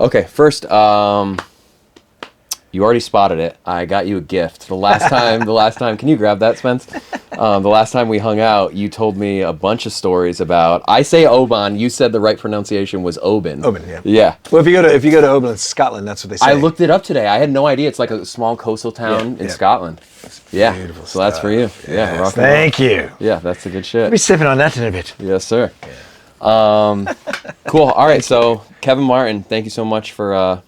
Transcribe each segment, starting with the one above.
Okay, first, you already spotted it. I got you a gift. The last time, can you grab that, Spence? The last time we hung out, you told me a bunch of stories about, I say Oban, you said the right pronunciation was Oban. Oban, yeah. Yeah. Well, if you go to Oban, Scotland, that's what they say. I looked it up today. I had no idea. It's like a small coastal town in Scotland. Yeah. Beautiful so that's for you. Yes, Yeah. Rock and thank roll. you. Yeah, that's the good shit. I'll be sipping on that in a bit. Yes, sir. Yeah. Cool. All right. So Kevin Martin, thank you so much for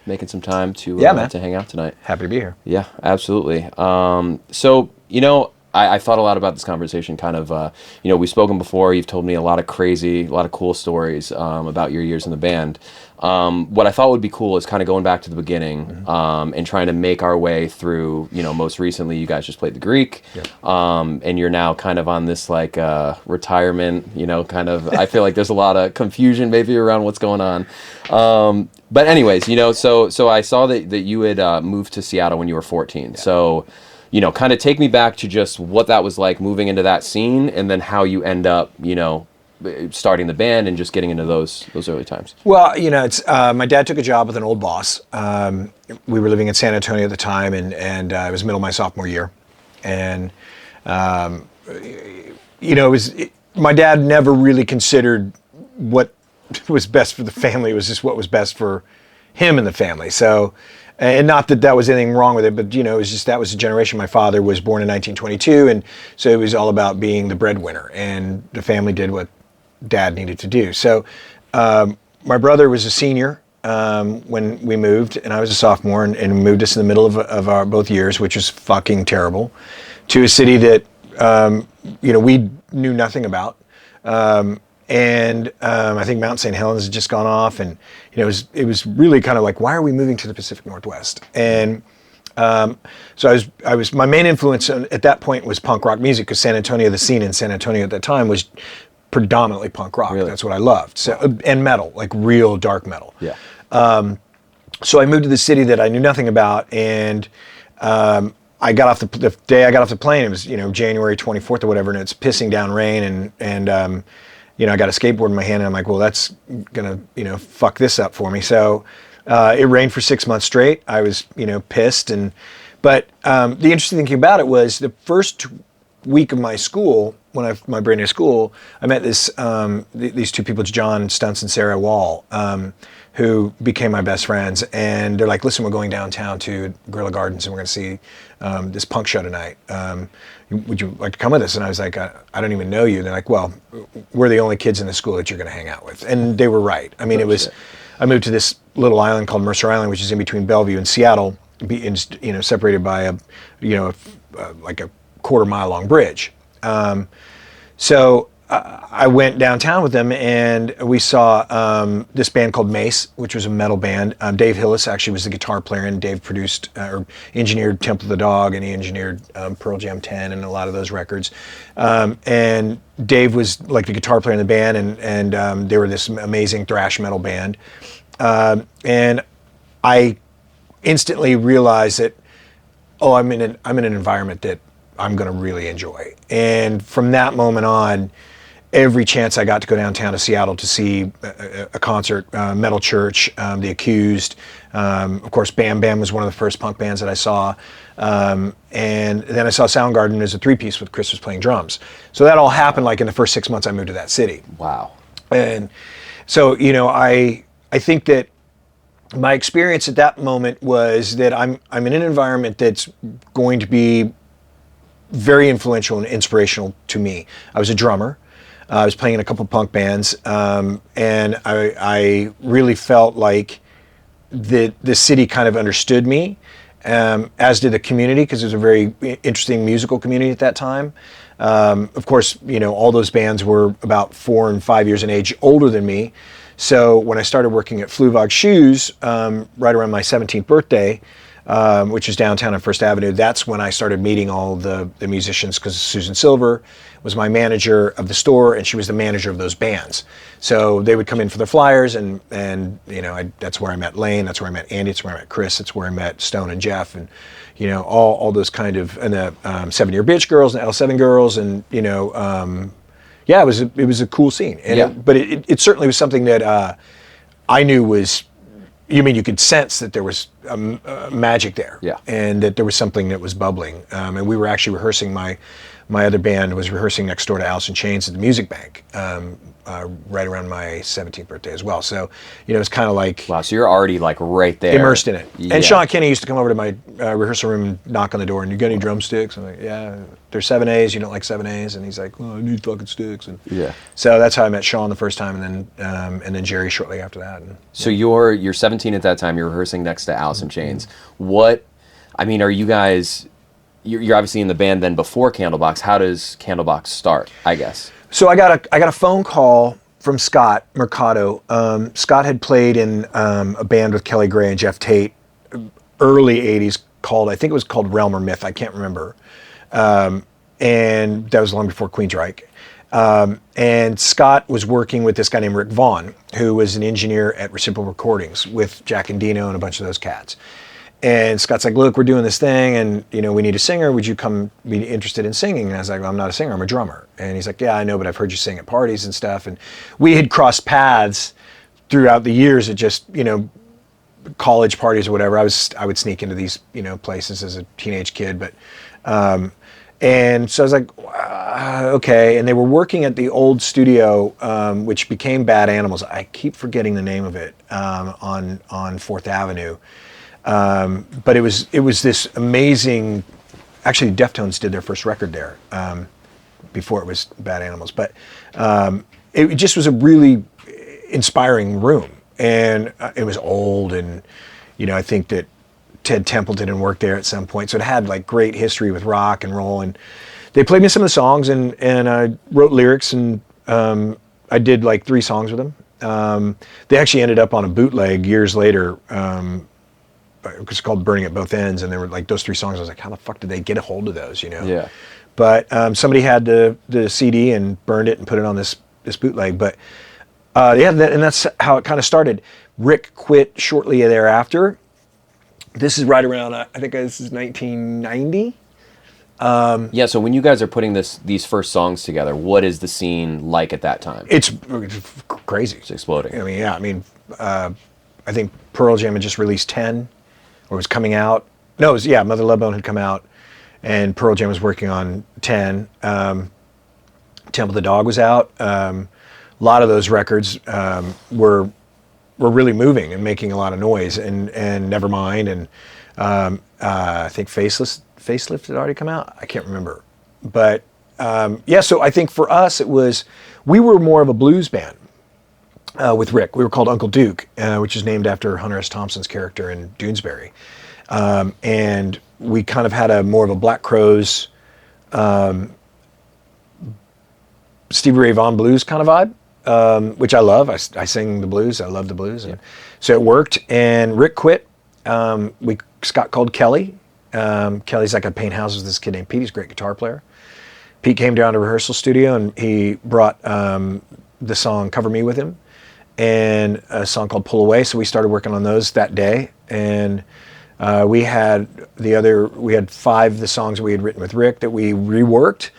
making some time to hang out tonight. Happy to be here. Yeah, absolutely. So, I thought a lot about this conversation, kind of, we've spoken before, you've told me a lot of cool stories about your years in the band. What I thought would be cool is kind of going back to the beginning and trying to make our way through, most recently you guys just played the Greek, and you're now kind of on this like retirement, I feel like there's a lot of confusion maybe around what's going on. But anyways, so I saw that you had moved to Seattle when you were 14. Yeah. So, kind of take me back to just what that was like moving into that scene and then how you end up, starting the band and just getting into those early times. Well, it's my dad took a job with an old boss. We were living in San Antonio at the time, and it was middle of my sophomore year. And, my dad never really considered what was best for the family. It was just what was best for him and the family. So, and not that was anything wrong with it, but it was just that was the generation. My father was born in 1922, and so it was all about being the breadwinner, and the family did what Dad needed to do. So, my brother was a senior when we moved, and I was a sophomore, and moved us in the middle of our both years, which was fucking terrible, to a city that we knew nothing about. And I think Mount St. Helens had just gone off, and it was really kind of like, why are we moving to the Pacific Northwest? And so I was my main influence at that point was punk rock music, because the scene in San Antonio at that time was predominantly punk rock. Really? That's what I loved. So and metal, like real dark metal. Yeah. So I moved to the city that I knew nothing about, and I got off the day I got off the plane. It was January 24th or whatever, and it's pissing down rain, and I got a skateboard in my hand, and I'm like, well, that's gonna, fuck this up for me. So it rained for 6 months straight. I was, pissed. But the interesting thing about it was the first week of my school, my brand new school, I met these two people, John Stunts and Sarah Wall, who became my best friends. And they're like, listen, we're going downtown to Guerrilla Gardens, and we're going to see this punk show tonight. Would you like to come with us? And I was like, I don't even know you. And they're like, well, we're the only kids in the school that you're going to hang out with. And they were right. I mean, I moved to this little island called Mercer Island, which is in between Bellevue and Seattle, separated by like a quarter-mile long bridge. So I went downtown with them, and we saw this band called Mace, which was a metal band. Dave Hillis actually was the guitar player, and Dave produced or engineered Temple of the Dog, and he engineered Pearl Jam 10 and a lot of those records. And Dave was like the guitar player in the band, and they were this amazing thrash metal band. And I instantly realized that, I'm in an environment that I'm going to really enjoy. And from that moment on, every chance I got to go downtown to Seattle to see a concert, Metal Church, The Accused, of course Bam Bam was one of the first punk bands that I saw, and then I saw Soundgarden as a three-piece with Chris was playing drums. So that all happened like in the first 6 months I moved to that city. Wow. And so, I think that my experience at that moment was that I'm in an environment that's going to be very influential and inspirational to me. I was a drummer. I was playing in a couple punk bands, and I really felt like the city kind of understood me, as did the community, because it was a very interesting musical community at that time. Of course, all those bands were about 4 and 5 years in age older than me. So when I started working at Fluvog Shoes, right around my 17th birthday, which is downtown on First Avenue, that's when I started meeting all the musicians, because Susan Silver was my manager of the store, and she was the manager of those bands. So they would come in for their flyers, and that's where I met Lane, that's where I met Andy, that's where I met Chris, that's where I met Stone and Jeff, and all those kind of, and the 7 Year Bitch Girls and the L7 Girls, and yeah, it was a cool scene. And but it certainly was something that I knew was You mean you could sense that there was magic there, Yeah. and that there was something that was bubbling. And we were actually rehearsing. My other band was rehearsing next door to Alice in Chains at the Music Bank, right around my 17th birthday as well. So, you know, it's kind of like Wow, so you're already like right there. immersed in it. Yeah. And Sean Kenny used to come over to my rehearsal room and knock on the door, and you got any drumsticks? I'm like, yeah, they're 7As. You don't like 7As? And he's like, well, I need fucking sticks. And Yeah. so that's how I met Sean the first time, and then Jerry shortly after that. And, So you're 17 at that time. You're rehearsing next to Alice in Chains. What? I mean, are you guys? You're obviously in the band then before Candlebox. How does Candlebox start? I guess. So I got a phone call from Scott Mercado. Scott had played in a band with Kelly Gray and Jeff Tate, early '80s, I think it was called Realm or Myth. I can't remember. And that was long before Queensryche. And Scott was working with this guy named Rick Vaughn, who was an engineer at Reciprocal Recordings with Jack and Dino and a bunch of those cats. And Scott's like, look, we're doing this thing, and you know, we need a singer. Would you come be interested in singing? And I was like, well, I'm not a singer, I'm a drummer. And he's like, yeah, I know, but I've heard you sing at parties and stuff. And we had crossed paths throughout the years at just, you know, college parties or whatever. I would sneak into these, you know, places as a teenage kid, but and so I was like, okay. And they were working at the old studio, which became Bad Animals. I keep forgetting the name of it, on 4th Avenue. But it was this amazing. Actually, Deftones did their first record there, before it was Bad Animals. But it just was a really inspiring room, and it was old, and you know, I think that Ted Templeton had worked there at some point, so it had like great history with rock and roll. And they played me some of the songs, and I wrote lyrics, and I did like 3 songs with them. They actually ended up on a bootleg years later. It was called Burning at Both Ends, and they were like those 3 songs. I was like, how the fuck did they get a hold of those, you know? Yeah. But somebody had the CD and burned it and put it on this bootleg. But yeah, and that's how it kind of started. Rick quit shortly thereafter. This is right around, I think this is 1990. Yeah. So when you guys are putting these first songs together, what is the scene like at that time? It's crazy. It's exploding. I mean, yeah. I mean, I think Pearl Jam had just released 10, or was coming out. No, it was, yeah, Mother Love Bone had come out, and Pearl Jam was working on 10. Temple the Dog was out. A lot of those records were really moving and making a lot of noise, and Nevermind, and I think Facelift had already come out. I can't remember, but yeah. So I think for us, we were more of a blues band with Rick. We were called Uncle Duke, which is named after Hunter S. Thompson's character in Doonesbury, and we kind of had more of a Black Crowes, Stevie Ray Vaughan blues kind of vibe, which I love. I sing the blues. I love the blues. And so it worked. And Rick quit. Scott called Kelly. Kelly's like, I paint houses with this kid named Pete. He's a great guitar player. Pete came down to rehearsal studio, and he brought the song Cover Me with him, and a song called Pull Away. So we started working on those that day. And we had 5 of the songs that we had written with Rick that we reworked.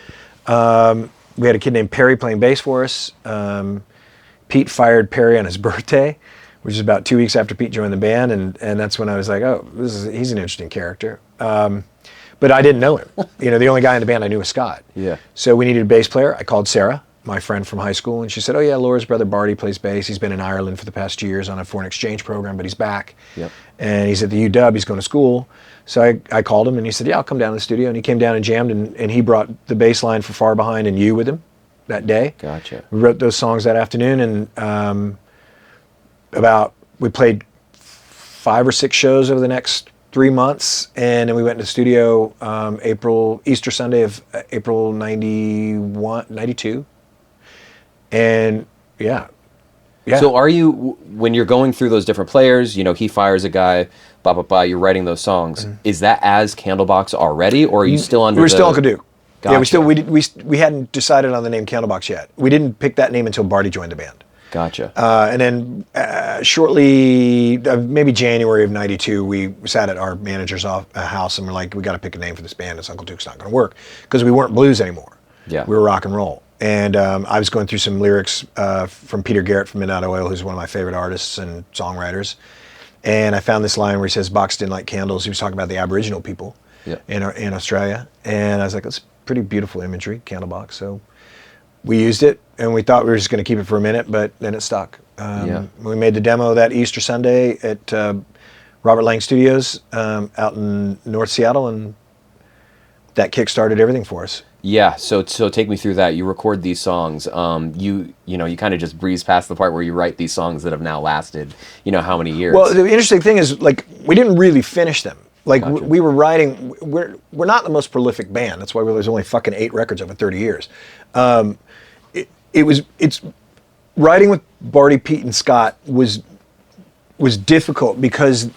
We had a kid named Perry playing bass for us. Pete fired Perry on his birthday, which is about 2 weeks after Pete joined the band, and that's when I was like, oh, he's an interesting character. But I didn't know him. You know, the only guy in the band I knew was Scott. Yeah. So we needed a bass player. I called Sarah, my friend from high school, and she said, oh yeah, Laura's brother Barty plays bass. He's been in Ireland for the past 2 years on a foreign exchange program, but he's back. Yep. And he's at the UW, he's going to school. So I called him, and he said, yeah, I'll come down to the studio. And he came down and jammed, and he brought the bass line for Far Behind and You with him that day. Gotcha. We wrote those songs that afternoon, and we played 5 or 6 shows over the next 3 months, and then we went to the studio Easter Sunday of April 92. And yeah. So are you, when you're going through those different players, you know, he fires a guy, blah, blah, blah, you're writing those songs. Mm-hmm. Is that as Candlebox already, or are you still under We were still Uncle Duke. Gotcha. Yeah, we hadn't decided on the name Candlebox yet. We didn't pick that name until Barty joined the band. Gotcha. And then shortly, maybe January of '92, we sat at our manager's house, and we're like, we got to pick a name for this band. It's Uncle Duke's not going to work, because we weren't blues anymore. Yeah. We were rock and roll. And I was going through some lyrics from Peter Garrett from Midnight Oil, who's one of my favorite artists and songwriters. And I found this line where he says, "Box didn't like candles." He was talking about the Aboriginal people Yeah. in Australia. And I was like, that's pretty beautiful imagery, Candlebox. So we used it, and we thought we were just going to keep it for a minute, but then it stuck. Yeah. We made the demo that Easter Sunday at Robert Lang Studios out in North Seattle, and that kick-started everything for us. Yeah, so take me through that. You record these songs. You kind of just breeze past the part where you write these songs that have now lasted, how many years? Well, the interesting thing is, like, we didn't really finish them. Like, Gotcha. we were writing. We're not the most prolific band. That's why there's only fucking 8 records over 30 years. It's writing with Barty, Pete, and Scott was difficult because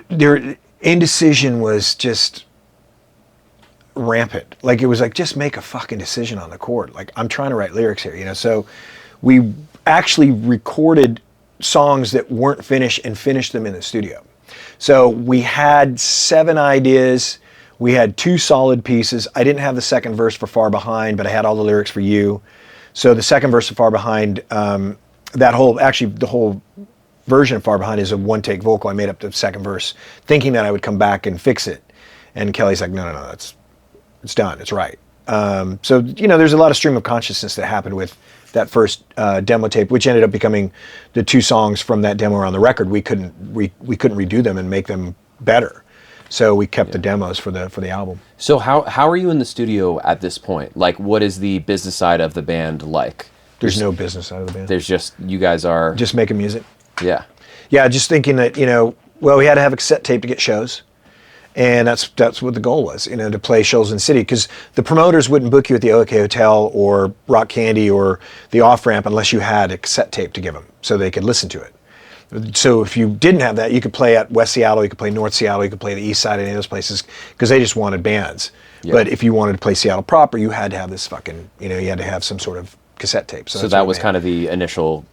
their indecision was just rampant. Like, it was like, just make a fucking decision on the chord. Like, I'm trying to write lyrics here, So we actually recorded songs that weren't finished and finished them in the studio. So we had 7 ideas. We had 2 solid pieces. I didn't have the second verse for Far Behind, but I had all the lyrics for You. So the second verse of Far Behind, the whole version of Far Behind is a one-take vocal. I made up the second verse thinking that I would come back and fix it. And Kelly's like, no, it's done. It's right. So, there's a lot of stream of consciousness that happened with that first demo tape, which ended up becoming the 2 songs from that demo on the record. We couldn't redo them and make them better. So we kept the demos for the album. So how are you in the studio at this point? Like, what is the business side of the band like? There's no business side of the band. There's just, you guys are... Just making music. Yeah. Yeah, just thinking that, we had to have a cassette tape to get shows. And that's what the goal was, to play shows in the city. Because the promoters wouldn't book you at the OK Hotel or Rock Candy or the Off Ramp unless you had a cassette tape to give them so they could listen to it. So if you didn't have that, you could play at West Seattle, you could play North Seattle, you could play the East Side, any of those places, because they just wanted bands. Yeah. But if you wanted to play Seattle proper, you had to have this fucking, you had to have some sort of cassette tape. So that was kind of the initial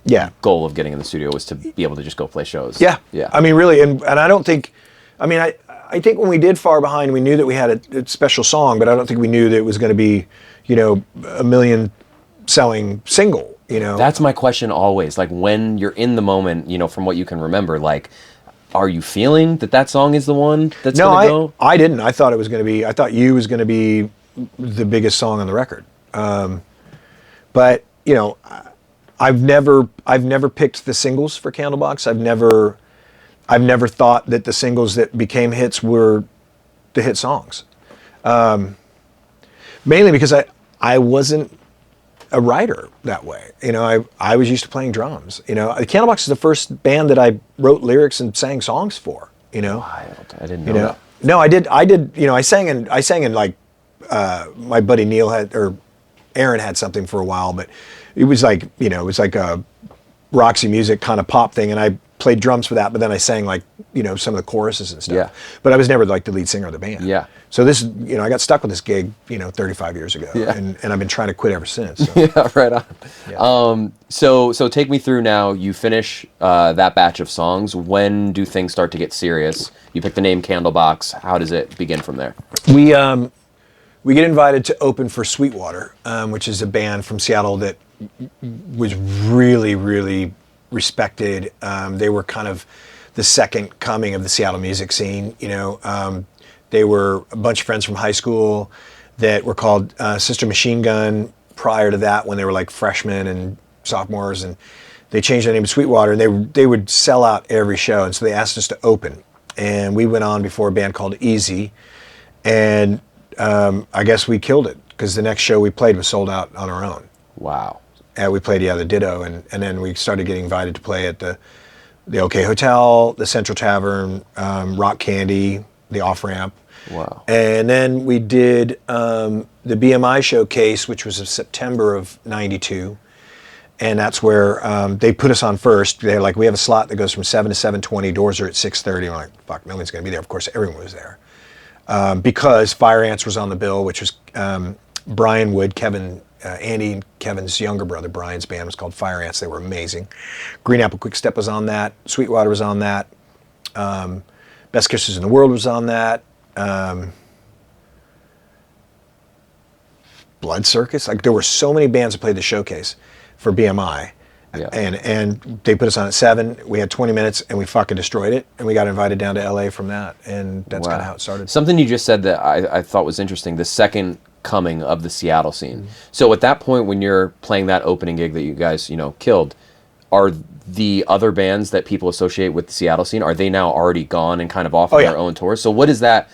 goal of getting in the studio, was to be able to just go play shows. Yeah. Yeah. I mean, really, and I don't think, I think when we did Far Behind, we knew that we had a special song, but I don't think we knew that it was going to be, a million selling single. That's my question always. Like, when you're in the moment, from what you can remember, like, are you feeling that song is the one that's going to go? No, I didn't. I thought it was going to be, I thought You was going to be the biggest song on the record. But, I've never picked the singles for Candlebox. I've never thought that the singles that became hits were the hit songs. Mainly because I wasn't a writer that way. I was used to playing drums. Candlebox is the first band that I wrote lyrics and sang songs for. Wild. I didn't know that. No, I did. I sang in like my buddy Neil or Aaron had something for a while, but it was like a Roxy Music kind of pop thing, and I played drums for that, but then I sang like, some of the choruses and stuff. Yeah. But I was never like the lead singer of the band. Yeah. So this, I got stuck with this gig, 35 years ago. Yeah. And I've been trying to quit ever since. So. Yeah, right on. Yeah. So take me through now. You finish that batch of songs. When do things start to get serious? You pick the name Candlebox. How does it begin from there? We get invited to open for Sweetwater, which is a band from Seattle that was really, really respected. They were kind of the second coming of the Seattle music scene. They were a bunch of friends from high school that were called Sister Machine Gun prior to that, when they were like freshmen and sophomores, and they changed their name to Sweetwater, and they would sell out every show, and so they asked us to open. And we went on before a band called Easy, and I guess we killed it, because the next show we played was sold out on our own. Wow. We played the Ditto, and then we started getting invited to play at the OK Hotel, the Central Tavern, Rock Candy, the Off Ramp. Wow. And then we did the BMI showcase, which was in September of '92, and that's where they put us on first. They're like, we have a slot that goes from 7 to 7:20. Doors are at 6:30. We're like, fuck, no one's going to be there. Of course, everyone was there because Fire Ants was on the bill, which was Brian Wood, Andy and Kevin's younger brother. Brian's band was called Fire Ants. They were amazing. Green Apple Quick Step was on that. Sweetwater was on that. Best Kisses in the World was on that. Blood Circus. Like, there were so many bands that played the showcase for BMI, Yeah. And they put us on at 7. We had 20 minutes, and we fucking destroyed it. And we got invited down to LA from that, and that's kind of how it started. Something you just said that I thought was interesting, the second coming of the Seattle scene. So at that point, when you're playing that opening gig that you guys, killed, are the other bands that people associate with the Seattle scene, are they now already gone and kind of off on their own tours? So what is that?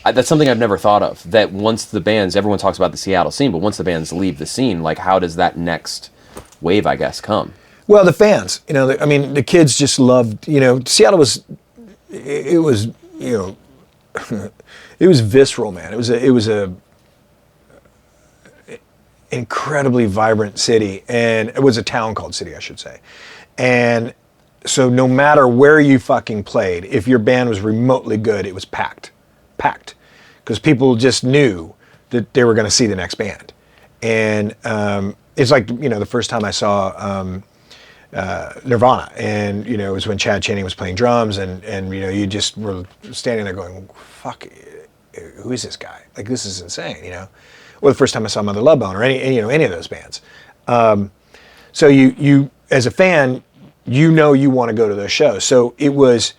That's something I've never thought of, that once the bands, everyone talks about the Seattle scene, but once the bands leave the scene, like how does that next wave, I guess, come? Well, the fans, the kids just loved, Seattle was, it was, it was visceral, man. It was a incredibly vibrant city, and it was a town called city, I should say. And so no matter where you fucking played, if your band was remotely good, it was packed, because people just knew that they were going to see the next band. And it's like, the first time I saw Nirvana, and it was when Chad Channing was playing drums, and you just were standing there going, fuck, who is this guy? Like, this is insane, Or the first time I saw Mother Love Bone, or any of those bands. So you as a fan, you want to go to those shows. So it was,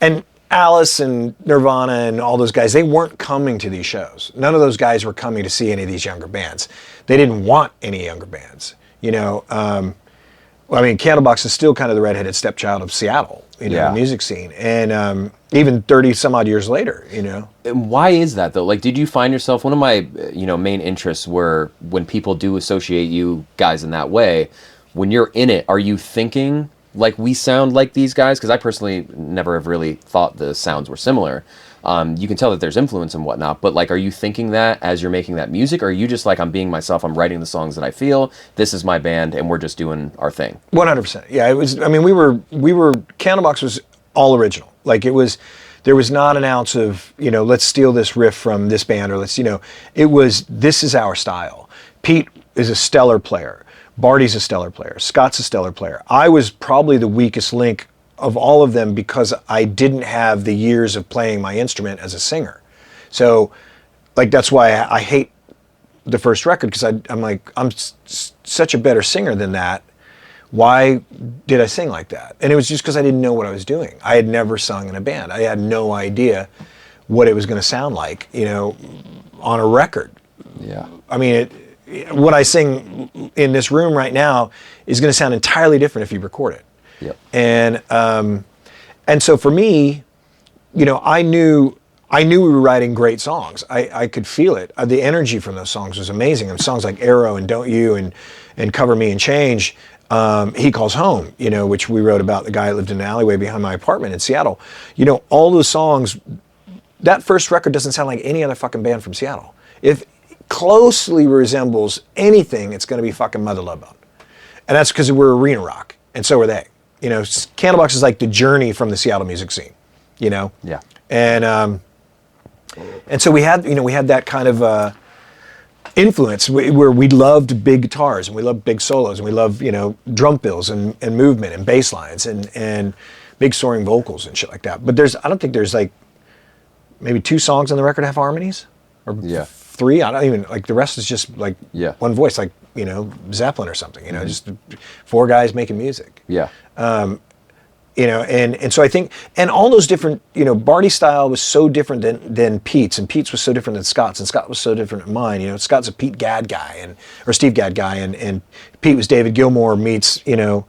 and Alice and Nirvana and all those guys, they weren't coming to these shows. None of those guys were coming to see any of these younger bands. They didn't want any younger bands, Candlebox is still kind of the redheaded stepchild of Seattle, the music scene. And even 30 some odd years later, And why is that though? Like, did you find yourself, one of my, main interests were when people do associate you guys in that way, when you're in it, are you thinking like we sound like these guys? Because I personally never have really thought the sounds were similar. You can tell that there's influence and whatnot, but like, are you thinking that as you're making that music, or are you just like, I'm being myself, I'm writing the songs that I feel, this is my band, and we're just doing our thing? 100%. Yeah, it was, Candlebox was all original. Like, there was not an ounce of, let's steal this riff from this band, or let's, it was, this is our style. Pete is a stellar player. Barty's a stellar player. Scott's a stellar player. I was probably the weakest link of all of them because I didn't have the years of playing my instrument as a singer. So, like, that's why I hate the first record, because I'm like, I'm such a better singer than that. Why did I sing like that? And it was just because I didn't know what I was doing. I had never sung in a band. I had no idea what it was going to sound like, on a record. Yeah. What I sing in this room right now is going to sound entirely different if you record it. Yep. And so for me, I knew we were writing great songs. I could feel it. The energy from those songs was amazing. And songs like Arrow and Don't You and Cover Me and Change, He Calls Home, which we wrote about the guy that lived in an alleyway behind my apartment in Seattle. All those songs, that first record doesn't sound like any other fucking band from Seattle. If closely resembles anything, it's going to be fucking Mother Love Bone. And that's because we're arena rock, and so are they. Candlebox is like the Journey from the Seattle music scene, Yeah. And so we had that kind of influence where we loved big guitars, and we loved big solos, and we loved, drum fills and movement and bass lines and big soaring vocals and shit like that. But I don't think there's like maybe 2 songs on the record have harmonies, or 3. I don't even, like, the rest is just like one voice, like, Zeppelin or something, just 4 guys making music. Yeah. And so I think, and all those different, Barty's style was so different than Pete's, and Pete's was so different than Scott's, and Scott was so different than mine. Scott's a Pete Gadd guy, or Steve Gadd guy, and Pete was David Gilmour meets, Tommy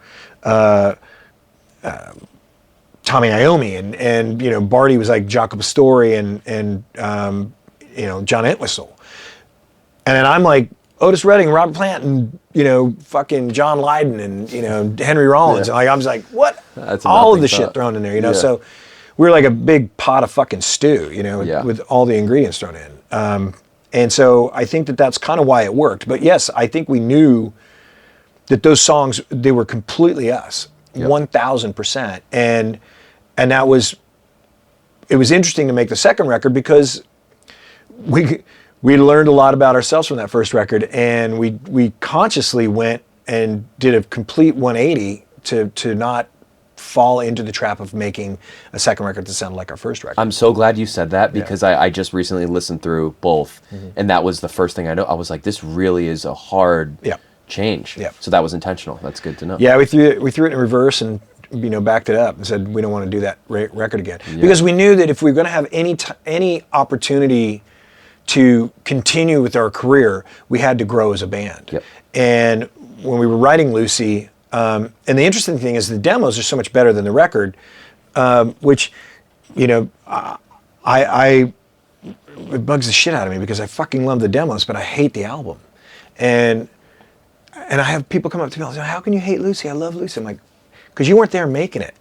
Iommi, and Barty was like Jaco Pastorius and John Entwistle. And then I'm like Otis Redding, Robert Plant, and fucking John Lydon, and Henry Rollins. And I was like, what? That's all of the shit thrown in there, So we were like a big pot of fucking stew, with all the ingredients thrown in. And so I think that's kind of why it worked. But yes, I think we knew that those songs, they were completely us, 1,000%. And it was interesting to make the second record because we learned a lot about ourselves from that first record, and we consciously went and did a complete 180 to not fall into the trap of making a second record that sounded like our first record. I'm so glad you said that, because I just recently listened through both, and that was the first thing I know. I was like, this really is a hard change. Yeah. So that was intentional. That's good to know. Yeah, we threw it in reverse and backed it up and said we don't want to do that record again because we knew that if we were going to have any opportunity to continue with our career, we had to grow as a band. Yep. And when we were writing Lucy, and the interesting thing is the demos are so much better than the record, which, it bugs the shit out of me because I fucking love the demos, but I hate the album. And I have people come up to me and say, how can you hate Lucy? I love Lucy. I'm like, because you weren't there making it.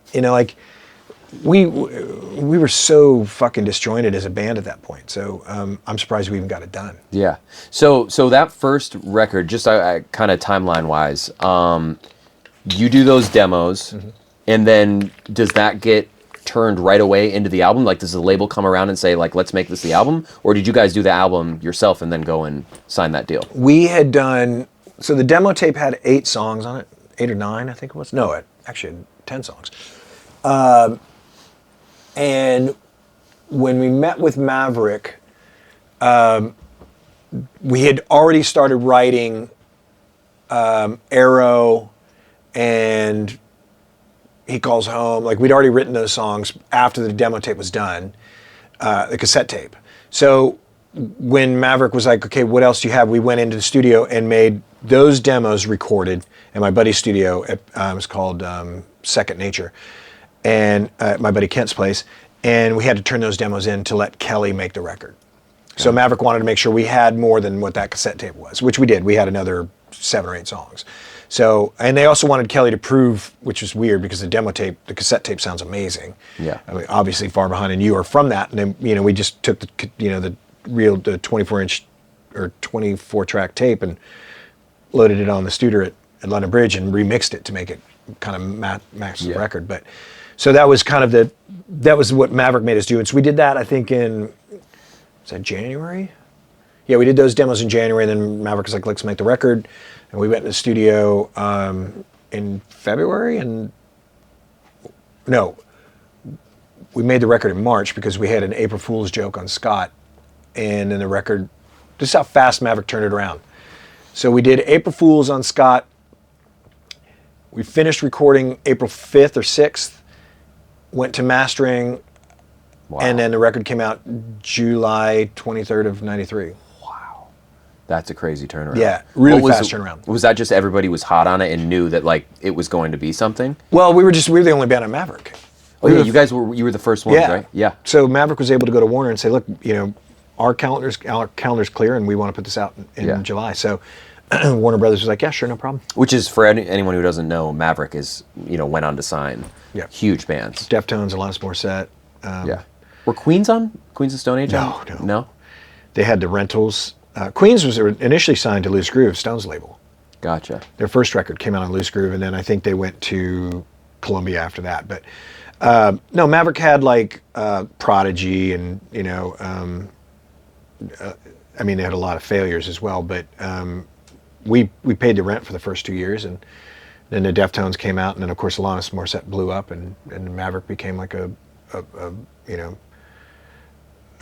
We were so fucking disjointed as a band at that point. So I'm surprised we even got it done. Yeah. So that first record, just kind of timeline wise, you do those demos, and then does that get turned right away into the album? Like, does the label come around and say, like, let's make this the album? Or did you guys do the album yourself and then go and sign that deal? We had done, so the demo tape had 8 songs on it, 8 or 9, I think it was. No, it actually had 10 songs. And when we met with Maverick, we had already started writing Arrow and He Calls Home. Like, we'd already written those songs after the demo tape was done, the cassette tape. So when Maverick was like, okay, what else do you have? We went into the studio and made those demos recorded in my buddy's studio. It was called Second Nature, and my buddy Kent's place. And we had to turn those demos in to let Kelly make the record. So Maverick wanted to make sure we had more than what that cassette tape was, which we did. We had another 7 or 8 songs. So, and they also wanted Kelly to prove, which was weird because the cassette tape sounds amazing. Yeah. I mean, obviously Far Behind and You are from that. And then, we just took the 24-inch or 24-track tape and loaded it on the Studer at London Bridge and remixed it to make it kind of match the record. But so that was kind of that was what Maverick made us do. And so we did that, I think, was that January? Yeah, we did those demos in January, and then Maverick was like, let's make the record. And we went in the studio in February, we made the record in March because we had an April Fool's joke on Scott, and then the record, this is how fast Maverick turned it around. So we did April Fool's on Scott. We finished recording April 5th or 6th, went to mastering, and then the record came out July 23rd of 93. Wow. That's a crazy turnaround. Yeah, really fast turnaround. Was that just everybody was hot on it and knew that, like, it was going to be something? Well, we were the only band on Maverick. Oh, yeah, you were the first ones, right? Yeah. So Maverick was able to go to Warner and say, look, our calendar's clear and we want to put this out in July. So Warner Brothers was like, yeah, sure, no problem. Which is, for anyone who doesn't know, Maverick went on to sign huge bands. Deftones, Alanis Morissette. Were Queens on? Queens of Stone Age? No. They had the Rentals. Queens was initially signed to Loose Groove, Stone's label. Gotcha. Their first record came out on Loose Groove, and then I think they went to Columbia after that. But no, Maverick had like Prodigy, and they had a lot of failures as well. But we paid the rent for the first 2 years, and then the Deftones came out, and then of course Alanis Morissette blew up, and Maverick became like a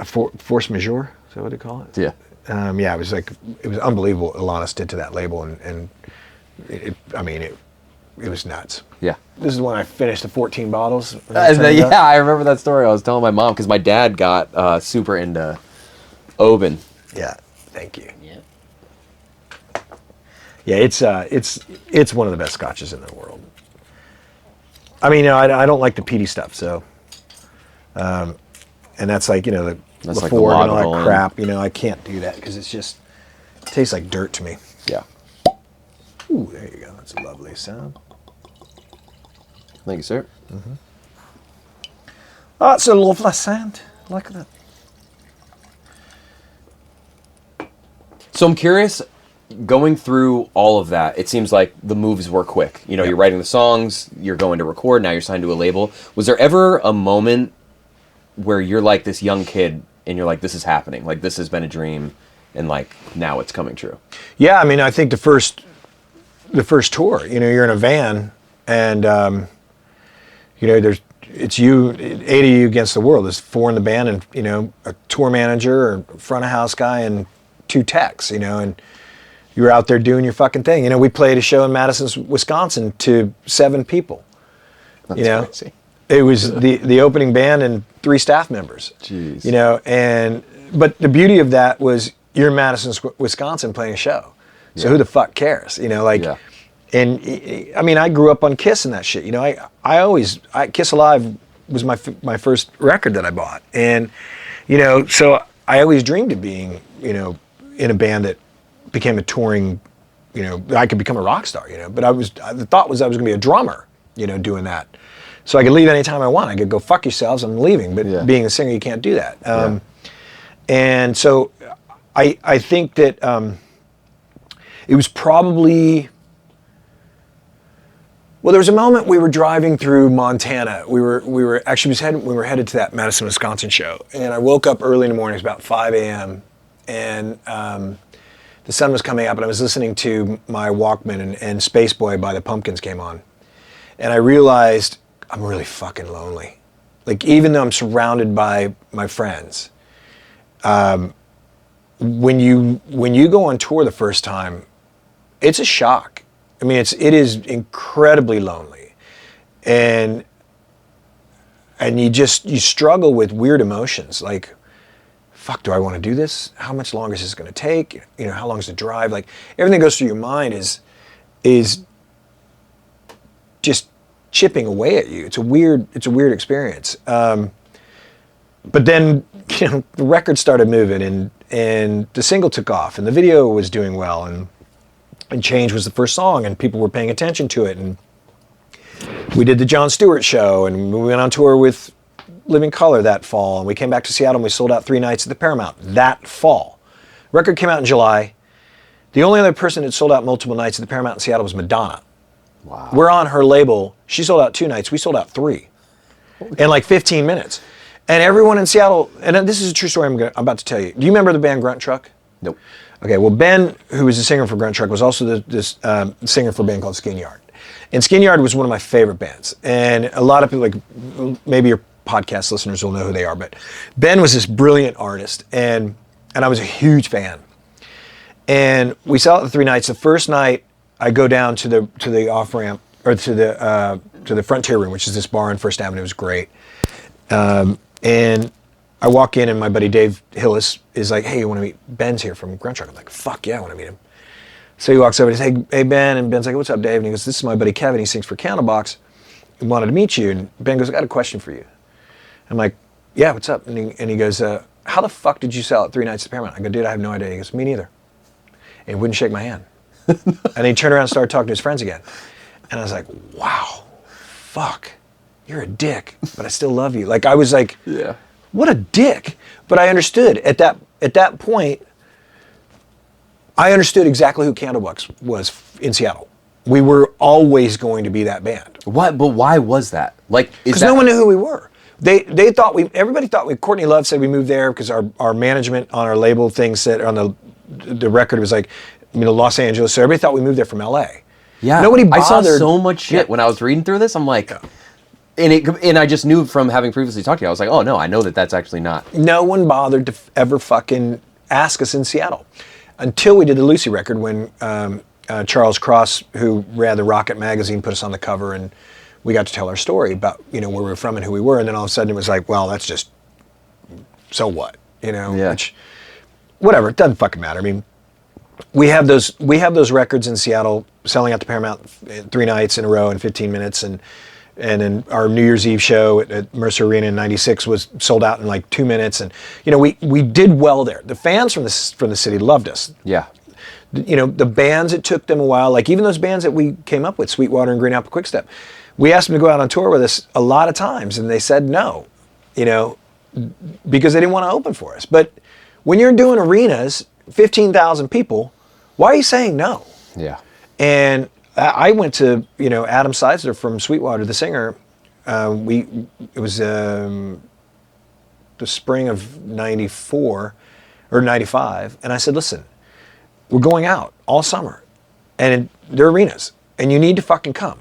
force majeure. Is that what they call it? Yeah. It was unbelievable. Alanis did to that label, and it was nuts. Yeah. This is when I finished the 14 bottles. I remember that story. I was telling my mom because my dad got super into Oban. Yeah. Thank you. Yeah. It's one of the best scotches in the world. I mean, I don't like the peaty stuff, so. And that's like, the that's Lafroig like and all that crap. I can't do that because it tastes like dirt to me. Yeah. Ooh, there you go. That's a lovely sound. Thank you, sir. Mm-hmm. Oh, it's a lovely sound. Look at that. So I'm curious, going through all of that, it seems like the moves were quick. You're writing the songs, you're going to record, now you're signed to a label. Was there ever a moment where you're like this young kid and you're like, this is happening, like this has been a dream, and like now it's coming true? Yeah, I mean, I think the first tour, you're in a van, and it's you, 8 of you against the world. There's 4 in the band, and a tour manager or front of house guy and 2 techs, and You were out there doing your fucking thing. You know, we played a show in Madison, Wisconsin to 7 people. That's you know, crazy. it was the opening band and 3 staff members. Jeez. You know, but the beauty of that was you're in Madison, Wisconsin playing a show. So who the fuck cares? You know, like, and I mean, I grew up on Kiss and that shit. You know, I Kiss Alive was my first record that I bought. And, you know, so I always dreamed of being, you know, in a band that became a touring, you know, I could become a rock star, you know, but the thought was I was going to be a drummer, you know, doing that. So I could leave anytime I want. I could go fuck yourselves, I'm leaving. But being a singer, you can't do that. And so I think that it was probably, well, there was a moment we were driving through Montana. We were headed to that Madison, Wisconsin show. And I woke up early in the morning, it was about 5 a.m. And the sun was coming up, and I was listening to my Walkman, and Space Boy by the Pumpkins came on. And I realized I'm really fucking lonely. Like, even though I'm surrounded by my friends, when you go on tour the first time, it's a shock. I mean, it is incredibly lonely, and you struggle with weird emotions like, fuck, do I want to do this? How much longer is this going to take? You know, how long is the drive? Like, everything that goes through your mind is just chipping away at you. It's a weird experience. But then, you know, the record started moving, and the single took off, and the video was doing well, and Change was the first song, and people were paying attention to it, and we did the Jon Stewart show, and we went on tour with Living Colour that fall, and we came back to Seattle and we sold out 3 nights at the Paramount that fall. Record came out in July. The only other person that sold out multiple nights at the Paramount in Seattle was Madonna. Wow. We're on her label. She sold out 2 nights. We sold out 3 in like 15 minutes. And everyone in Seattle, and this is a true story I'm about to tell you. Do you remember the band Grunt Truck? Nope. Okay, well, Ben, who was the singer for Grunt Truck, was also the singer for a band called Skin Yard. And Skin Yard was one of my favorite bands. And a lot of people, like, maybe your podcast listeners will know who they are, but Ben was this brilliant artist, and I was a huge fan. And we saw it the 3 nights. The first night, I go down to the off ramp, or to the Frontier Room, which is this bar on First Avenue. It was great. And I walk in, and my buddy Dave Hillis is like, "Hey, you want to meet? Ben's here from Grunt Truck." I'm like, "Fuck yeah, I want to meet him." So he walks over and says, "Hey Ben," and Ben's like, "What's up, Dave?" And he goes, "This is my buddy Kevin. He sings for Candlebox. He wanted to meet you." And Ben goes, "I got a question for you." I'm like, "Yeah, what's up?" And he goes, "How the fuck did you sell out 3 nights at the Paramount?" I go, "Dude, I have no idea." He goes, "Me neither." And he wouldn't shake my hand. And he turned around and started talking to his friends again. And I was like, wow, fuck, you're a dick, but I still love you. Like, I was like, yeah, what a dick. But I understood at that point, I understood exactly who Candlebox was in Seattle. We were always going to be that band. What? But why was that? Like, because no one knew who we were. They thought everybody thought Courtney Love said we moved there because our management on our label thing said on the record was like, you know, Los Angeles. So everybody thought we moved there from LA. Yeah. Nobody bothered. I saw so much shit when I was reading through this. I'm like, and I just knew from having previously talked to you, I was like, oh no, I know that's actually not. No one bothered to ever fucking ask us in Seattle until we did the Lucy record when Charles Cross, who ran the Rocket magazine, put us on the cover, and we got to tell our story about, you know, where we were from and who we were. And then all of a sudden it was like, well, that's just, so what, you know? Yeah. Which, whatever, it doesn't fucking matter. I mean, we have those records in Seattle selling out the Paramount 3 nights in a row in 15 minutes, and then our New Year's Eve show at Mercer Arena in '96 was sold out in like 2 minutes, and you know we did well there. The fans from the city loved us. Yeah. You know, the bands, it took them a while. Like even those bands that we came up with, Sweetwater and Green Apple Quickstep, we asked them to go out on tour with us a lot of times, and they said no. You know, because they didn't want to open for us. But when you're doing arenas, 15,000 people, why are you saying no? Yeah. And I went to, you know, Adam Seisler from Sweetwater, the singer. It was the spring of '94 or '95, and I said, listen, we're going out all summer, and they're arenas, and you need to fucking come.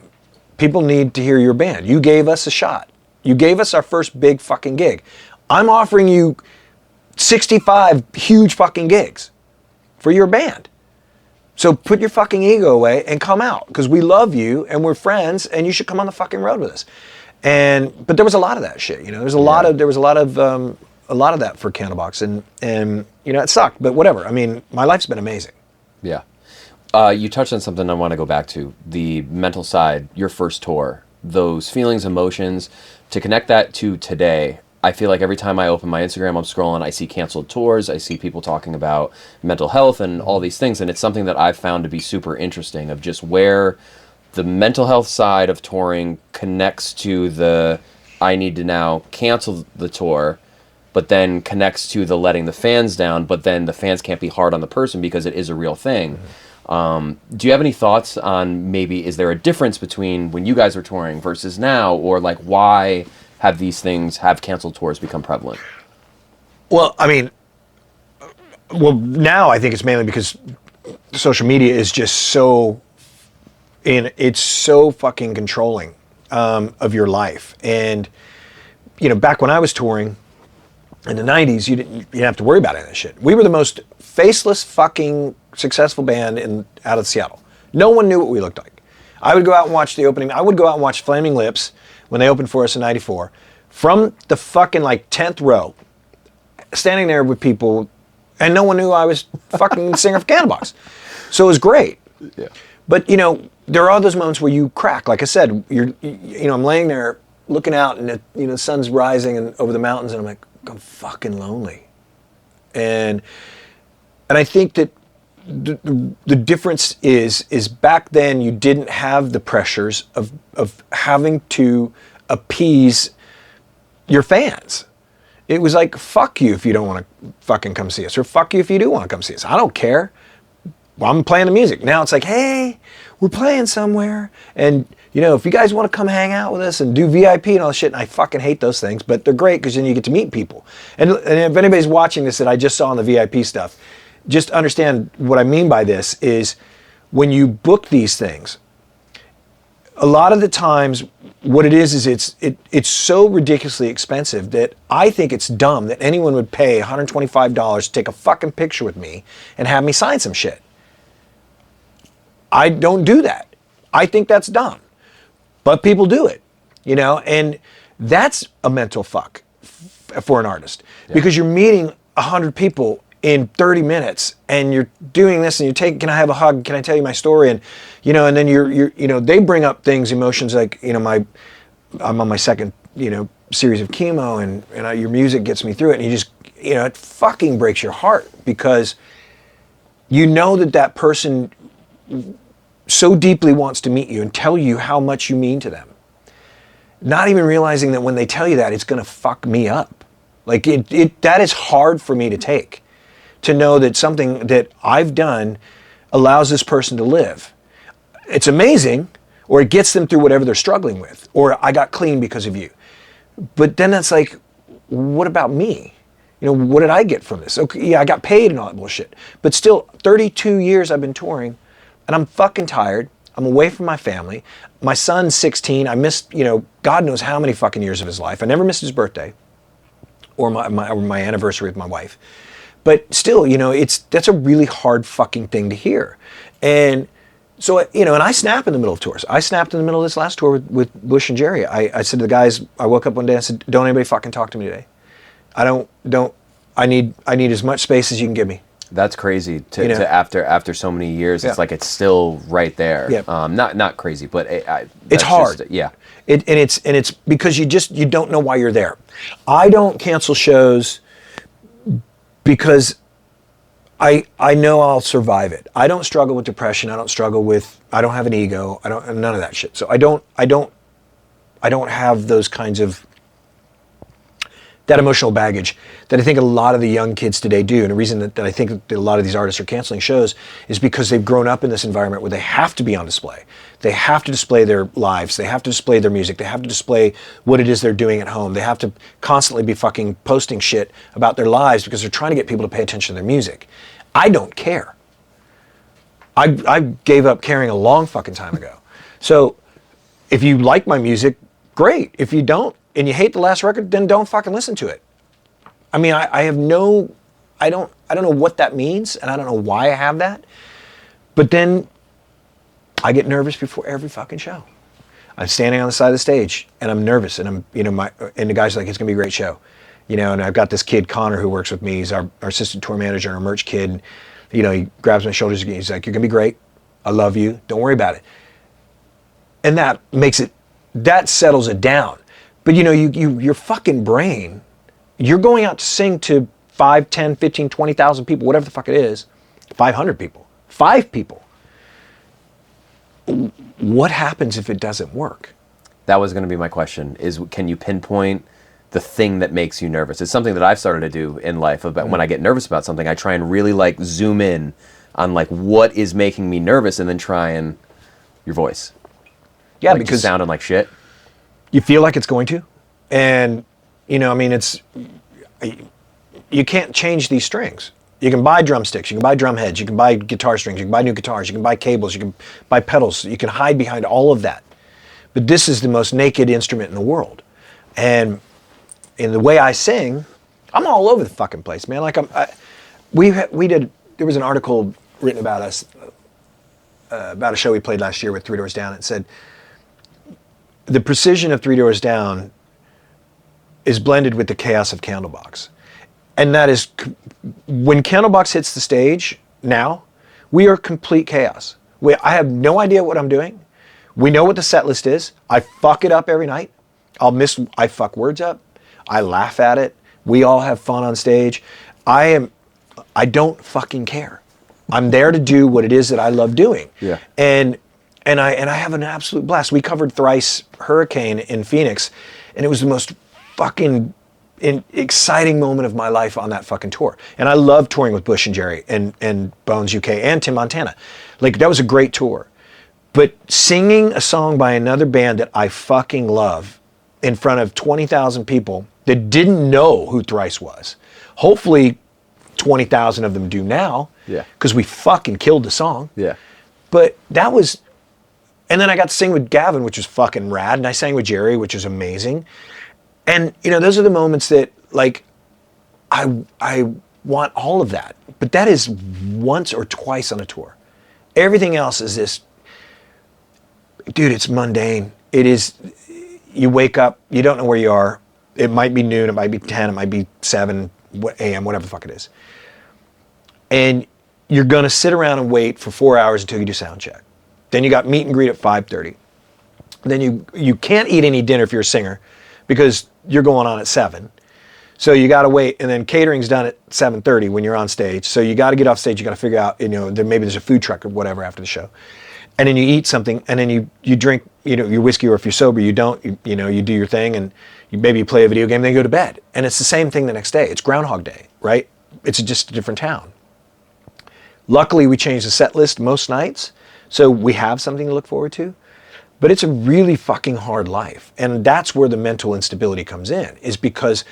People need to hear your band. You gave us a shot. You gave us our first big fucking gig. I'm offering you 65 huge fucking gigs for your band. So put your fucking ego away and come out, because we love you and we're friends and you should come on the fucking road with us. But there was a lot of that shit, you know. There was a lot of that for Candlebox, and you know, it sucked, but whatever. I mean, my life's been amazing. Yeah. You touched on something I want to go back to, the mental side, your first tour, those feelings, emotions, to connect that to today. I feel like every time I open my Instagram, I'm scrolling, I see canceled tours, I see people talking about mental health and all these things, and it's something that I've found to be super interesting, of just where the mental health side of touring connects to the, I need to now cancel the tour, but then connects to the letting the fans down, but then the fans can't be hard on the person because it is a real thing. Do you have any thoughts on, maybe, is there a difference between when you guys were touring versus now, or like why have these things, have canceled tours become prevalent? Well, I mean, now I think it's mainly because social media is just so, it's so fucking controlling of your life. And, you know, back when I was touring in the 90s, you didn't have to worry about any of that shit. We were the most faceless fucking successful band out of Seattle. No one knew what we looked like. I would go out and watch the opening. I would go out and watch Flaming Lips when they opened for us in 94, from the fucking like 10th row, standing there with people, and no one knew I was fucking the singer of Candlebox. So it was great. Yeah. But, you know, there are those moments where you crack. Like I said, you know, I'm laying there looking out, and the sun's rising and over the mountains, and I'm like, I'm fucking lonely. And I think that the difference is back then you didn't have the pressures of having to appease your fans. It was like, fuck you if you don't want to fucking come see us, or fuck you if you do want to come see us. I don't care. Well, I'm playing the music. Now it's like, hey, we're playing somewhere, and you know, if you guys want to come hang out with us and do VIP and all this shit, and I fucking hate those things, but they're great because then you get to meet people. And if anybody's watching this that I just saw on the VIP stuff, just understand what I mean by this is, when you book these things, a lot of the times what it is it's so ridiculously expensive that I think it's dumb that anyone would pay $125 to take a fucking picture with me and have me sign some shit. I don't do that. I think that's dumb. But people do it, you know, and that's a mental fuck for an artist, because you're meeting 100 people in 30 minutes, and you're doing this, and you're taking, can I have a hug? Can I tell you my story? And, you know, and then you're you know, they bring up things, emotions, like, you know, I'm on my second, you know, series of chemo, and your music gets me through it, and you just, you know, it fucking breaks your heart, because you know that person so deeply wants to meet you and tell you how much you mean to them. Not even realizing that when they tell you that, it's gonna fuck me up. Like that is hard for me to take. To know that something that I've done allows this person to live. It's amazing, or it gets them through whatever they're struggling with, or I got clean because of you. But then that's like, what about me? You know, what did I get from this? Okay, yeah, I got paid and all that bullshit. But still, 32 years I've been touring, and I'm fucking tired. I'm away from my family. My son's 16. I missed, you know, God knows how many fucking years of his life. I never missed his birthday or my anniversary with my wife. But still, you know, that's a really hard fucking thing to hear. And so, you know, and I snap in the middle of tours. I snapped in the middle of this last tour with Bush and Jerry. I said to the guys, I woke up one day and said, don't anybody fucking talk to me today. I need as much space as you can give me. That's crazy to, You know? to after so many years. It's like it's still right there. Yeah. Not crazy, but It's hard. Just, yeah. And it's because you don't know why you're there. I don't cancel shows because I know I'll survive it. I don't struggle with depression. I don't have an ego. None of that shit. So I don't have those kinds of, that emotional baggage that I think a lot of the young kids today do. And the reason that I think that a lot of these artists are canceling shows is because they've grown up in this environment where they have to be on display. They have to display their lives. They have to display their music. They have to display what it is they're doing at home. They have to constantly be fucking posting shit about their lives because they're trying to get people to pay attention to their music. I don't care. I gave up caring a long fucking time ago. So if you like my music, great. If you don't, and you hate the last record, then don't fucking listen to it. I mean, I don't know what that means, and I don't know why I have that. But then I get nervous before every fucking show. I'm standing on the side of the stage and I'm nervous, and I'm, and the guy's like, it's gonna be a great show. And I've got this kid, Connor, who works with me. He's our assistant tour manager and our merch kid. And, he grabs my shoulders again. He's like, you're gonna be great. I love you. Don't worry about it. And that settles it down. But your fucking brain, you're going out to sing to 5, 10, 15, 20,000 people, whatever the fuck it is, 500 people, 5 people. What happens if it doesn't work? That was going to be my question, is can you pinpoint the thing that makes you nervous? It's something that I've started to do in life. About when I get nervous about something, I try and really zoom in on what is making me nervous, and then try and your voice. Yeah, because just sounding like shit. You feel like it's going to, and it's, you can't change these strings. You can buy drumsticks, you can buy drum heads, you can buy guitar strings, you can buy new guitars, you can buy cables, you can buy pedals, you can hide behind all of that. But this is the most naked instrument in the world. And in the way I sing, I'm all over the fucking place, man. There was an article written about us, about a show we played last year with Three Doors Down. It said, the precision of Three Doors Down is blended with the chaos of Candlebox. And that is, when Candlebox hits the stage now, we are complete chaos. I have no idea what I'm doing. We know what the set list is. I fuck it up every night. I fuck words up. I laugh at it. We all have fun on stage. I don't fucking care. I'm there to do what it is that I love doing. Yeah. And I have an absolute blast. We covered Thrice Hurricane in Phoenix, and it was the most fucking exciting moment of my life on that fucking tour. And I love touring with Bush and Jerry and Bones UK and Tim Montana. That was a great tour. But singing a song by another band that I fucking love in front of 20,000 people that didn't know who Thrice was. Hopefully 20,000 of them do now. Yeah. Because we fucking killed the song. Yeah. But that was, and then I got to sing with Gavin, which was fucking rad. And I sang with Jerry, which was amazing. And, those are the moments that, I want all of that. But that is once or twice on a tour. Everything else is this, dude, it's mundane. It is, you wake up, you don't know where you are. It might be noon, it might be 10, it might be 7 a.m., whatever the fuck it is. And you're going to sit around and wait for 4 hours until you do sound check. Then you got meet and greet at 5:30. Then you can't eat any dinner if you're a singer, because you're going on at 7. So you got to wait, and then catering's done at 7:30 when you're on stage. So you got to get off stage, you got to figure out, maybe there's a food truck or whatever after the show. And then you eat something, and then you drink, your whiskey, or if you're sober, you don't, you do your thing, and maybe you play a video game, then you go to bed. And it's the same thing the next day. It's Groundhog Day, right? It's just a different town. Luckily, we changed the set list most nights, so we have something to look forward to. But it's a really fucking hard life. And that's where the mental instability comes in, is because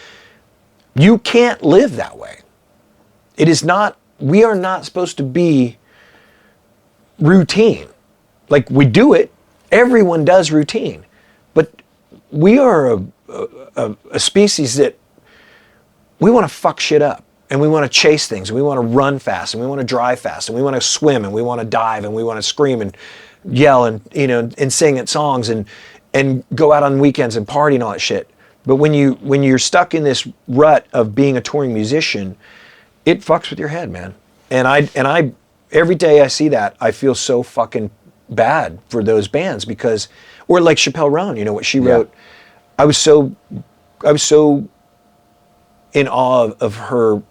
you can't live that way. We are not supposed to be routine. We do it, everyone does routine. But we are a species that we want to fuck shit up. And we want to chase things, and we want to run fast, and we want to drive fast, and we want to swim, and we want to dive, and we want to scream and yell and and sing at songs and go out on weekends and party and all that shit. But when you're stuck in this rut of being a touring musician, it fucks with your head, man. And I every day I see that, I feel so fucking bad for those bands, because, or like Chappell Roan, what she wrote. I was so in awe of her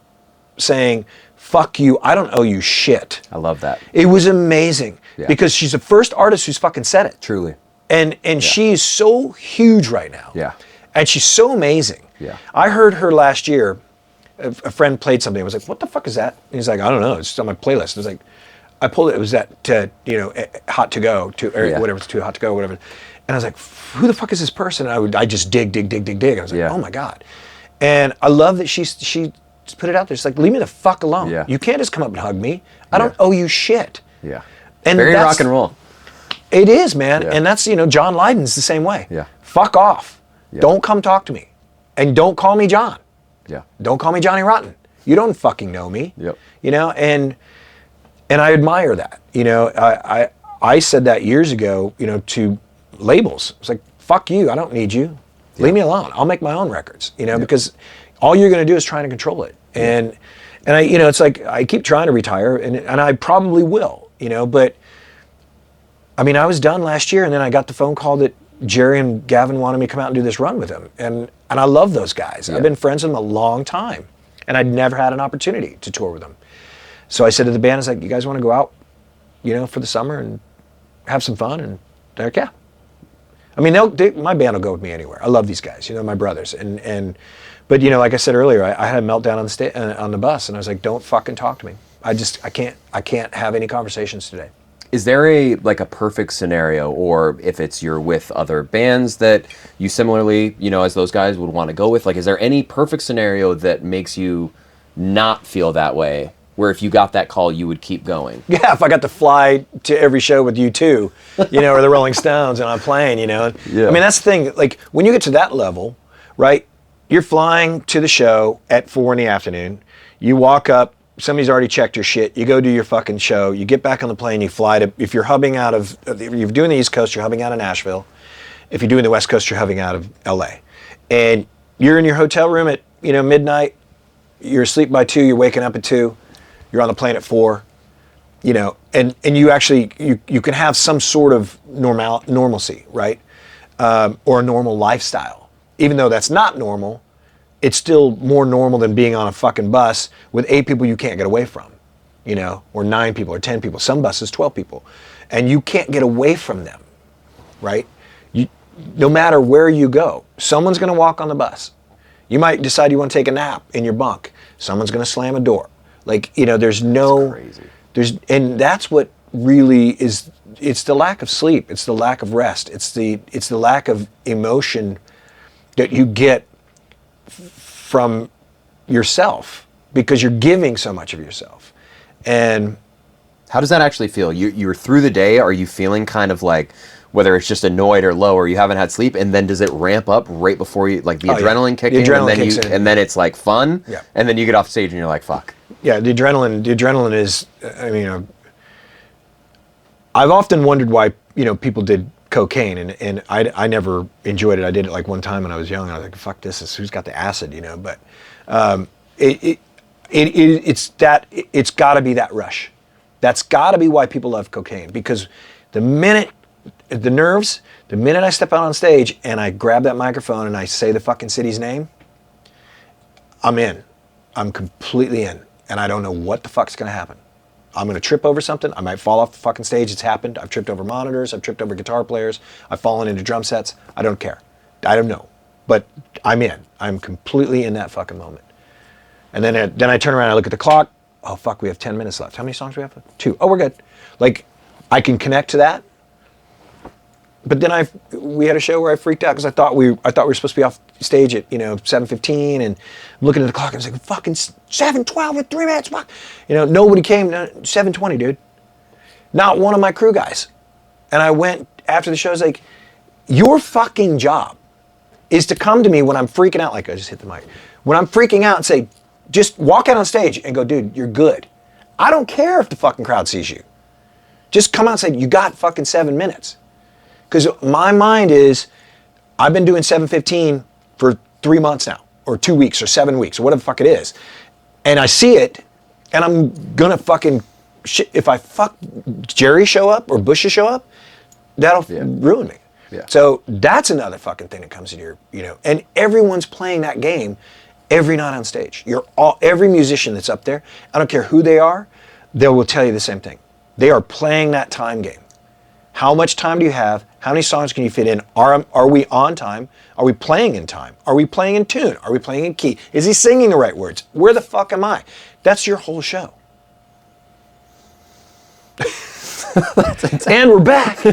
saying, fuck you, I don't owe you shit. I love that. It was amazing, because she's the first artist who's fucking said it. Truly. And she's so huge right now. Yeah. And she's so amazing. Yeah. I heard her last year, a friend played something, I was like, what the fuck is that? And he's like, I don't know, it's on my playlist. It was like, I pulled it, it was that, Hot to Go, or whatever, it's Too Hot to Go, whatever. And I was like, who the fuck is this person? And I just dig. I was like, oh my God. And I love that she just put it out there. It's like, leave me the fuck alone. Yeah. You can't just come up and hug me. I don't owe you shit. Yeah. And very rock and roll. It is, man. Yeah. And that's, John Lydon's the same way. Yeah. Fuck off. Yeah. Don't come talk to me. And don't call me John. Yeah. Don't call me Johnny Rotten. You don't fucking know me. Yep. And And I admire that. You know, I said that years ago, you know, to labels. It's like, fuck you, I don't need you. Leave me alone. I'll make my own records, you know, because all you're going to do is trying to control it. And I, you know, it's like I keep trying to retire, and I probably will, you know, but I mean, I was done last year, and then I got the phone call that Jerry and Gavin wanted me to come out and do this run with them. And I love those guys. I've been friends with them a long time, and I'd never had an opportunity to tour with them. So I said to the band, I was like, you guys want to go out, you know, for the summer and have some fun? And they're like, yeah. I mean, my band will go with me anywhere. I love these guys, you know, my brothers. But you know, like I said earlier, I had a meltdown on the bus, and I was like, don't fucking talk to me. I can't have any conversations today. Is there a perfect scenario, or if it's you're with other bands that you similarly, you know, as those guys would want to go with, like, is there any perfect scenario that makes you not feel that way, where if you got that call, you would keep going? Yeah, if I got to fly to every show with U2, you know, or the Rolling Stones, and I'm playing, you know. Yeah. I mean, that's the thing. Like, when you get to that level, right, you're flying to the show at 4 p.m. You walk up, somebody's already checked your shit, you go do your fucking show, you get back on the plane, you fly to, if you're hubbing out of, if you're doing the East Coast, you're hubbing out of Nashville. If you're doing the West Coast, you're hubbing out of LA. And you're in your hotel room at, you know, midnight, you're asleep by 2, you're waking up at 2, you're on the plane at 4, you know, and you actually, you can have some sort of normalcy, right? Or a normal lifestyle. Even though that's not normal, it's still more normal than being on a fucking bus with 8 people you can't get away from, you know, or 9 people or 10 people. Some buses, 12 people. And you can't get away from them, right? No matter where you go, someone's going to walk on the bus. You might decide you want to take a nap in your bunk. Someone's going to slam a door. Like, you know, there's no... That's crazy. And that's what really is... It's the lack of sleep. It's the lack of rest. It's the lack of emotion that you get from yourself, because you're giving so much of yourself. And how does that actually feel? You're through the day, are you feeling kind of like, whether it's just annoyed or low, or you haven't had sleep, and then does it ramp up right before you, like the adrenaline kicking, and then it's like fun, and then you get off stage and you're like, fuck. Yeah, the adrenaline is, I mean, I've often wondered why, you know, people did cocaine, and I never enjoyed it. I did it like one time when I was young, and I was like, fuck this, who's got the acid, you know? But it's got to be that rush. That's got to be why people love cocaine, because the minute I step out on stage and I grab that microphone and I say the fucking city's name, I'm in. I'm completely in, and I don't know what the fuck's gonna happen. I'm going to trip over something. I might fall off the fucking stage. It's happened. I've tripped over monitors. I've tripped over guitar players. I've fallen into drum sets. I don't care. I don't know. But I'm in. I'm completely in that fucking moment. And then I turn around and I look at the clock. Oh, fuck, we have 10 minutes left. How many songs do we have? 2. Oh, we're good. Like, I can connect to that. But then we had a show where I freaked out because I thought we were supposed to be off stage at, you know, 7:15, and I'm looking at the clock and I was like, fucking 7:12 with 3 minutes, fuck. You know, nobody came. 7:20, dude. Not one of my crew guys. And I went after the show. I was like, your fucking job is to come to me when I'm freaking out. Like, I just hit the mic. When I'm freaking out and say, just walk out on stage and go, dude, you're good. I don't care if the fucking crowd sees you. Just come out and say, you got fucking 7 minutes. Because my mind is, I've been doing 7:15 for 3 months now, or 2 weeks, or 7 weeks, or whatever the fuck it is. And I see it, and I'm gonna fucking, if I fuck Jerry show up, or Bush show up, that'll ruin me. Yeah. So that's another fucking thing that comes in your, you know, and everyone's playing that game every night on stage. Every musician that's up there, I don't care who they are, they will tell you the same thing. They are playing that time game. How much time do you have? How many songs can you fit in? Are we on time? Are we playing in time? Are we playing in tune? Are we playing in key? Is he singing the right words? Where the fuck am I? That's your whole show. And we're back. You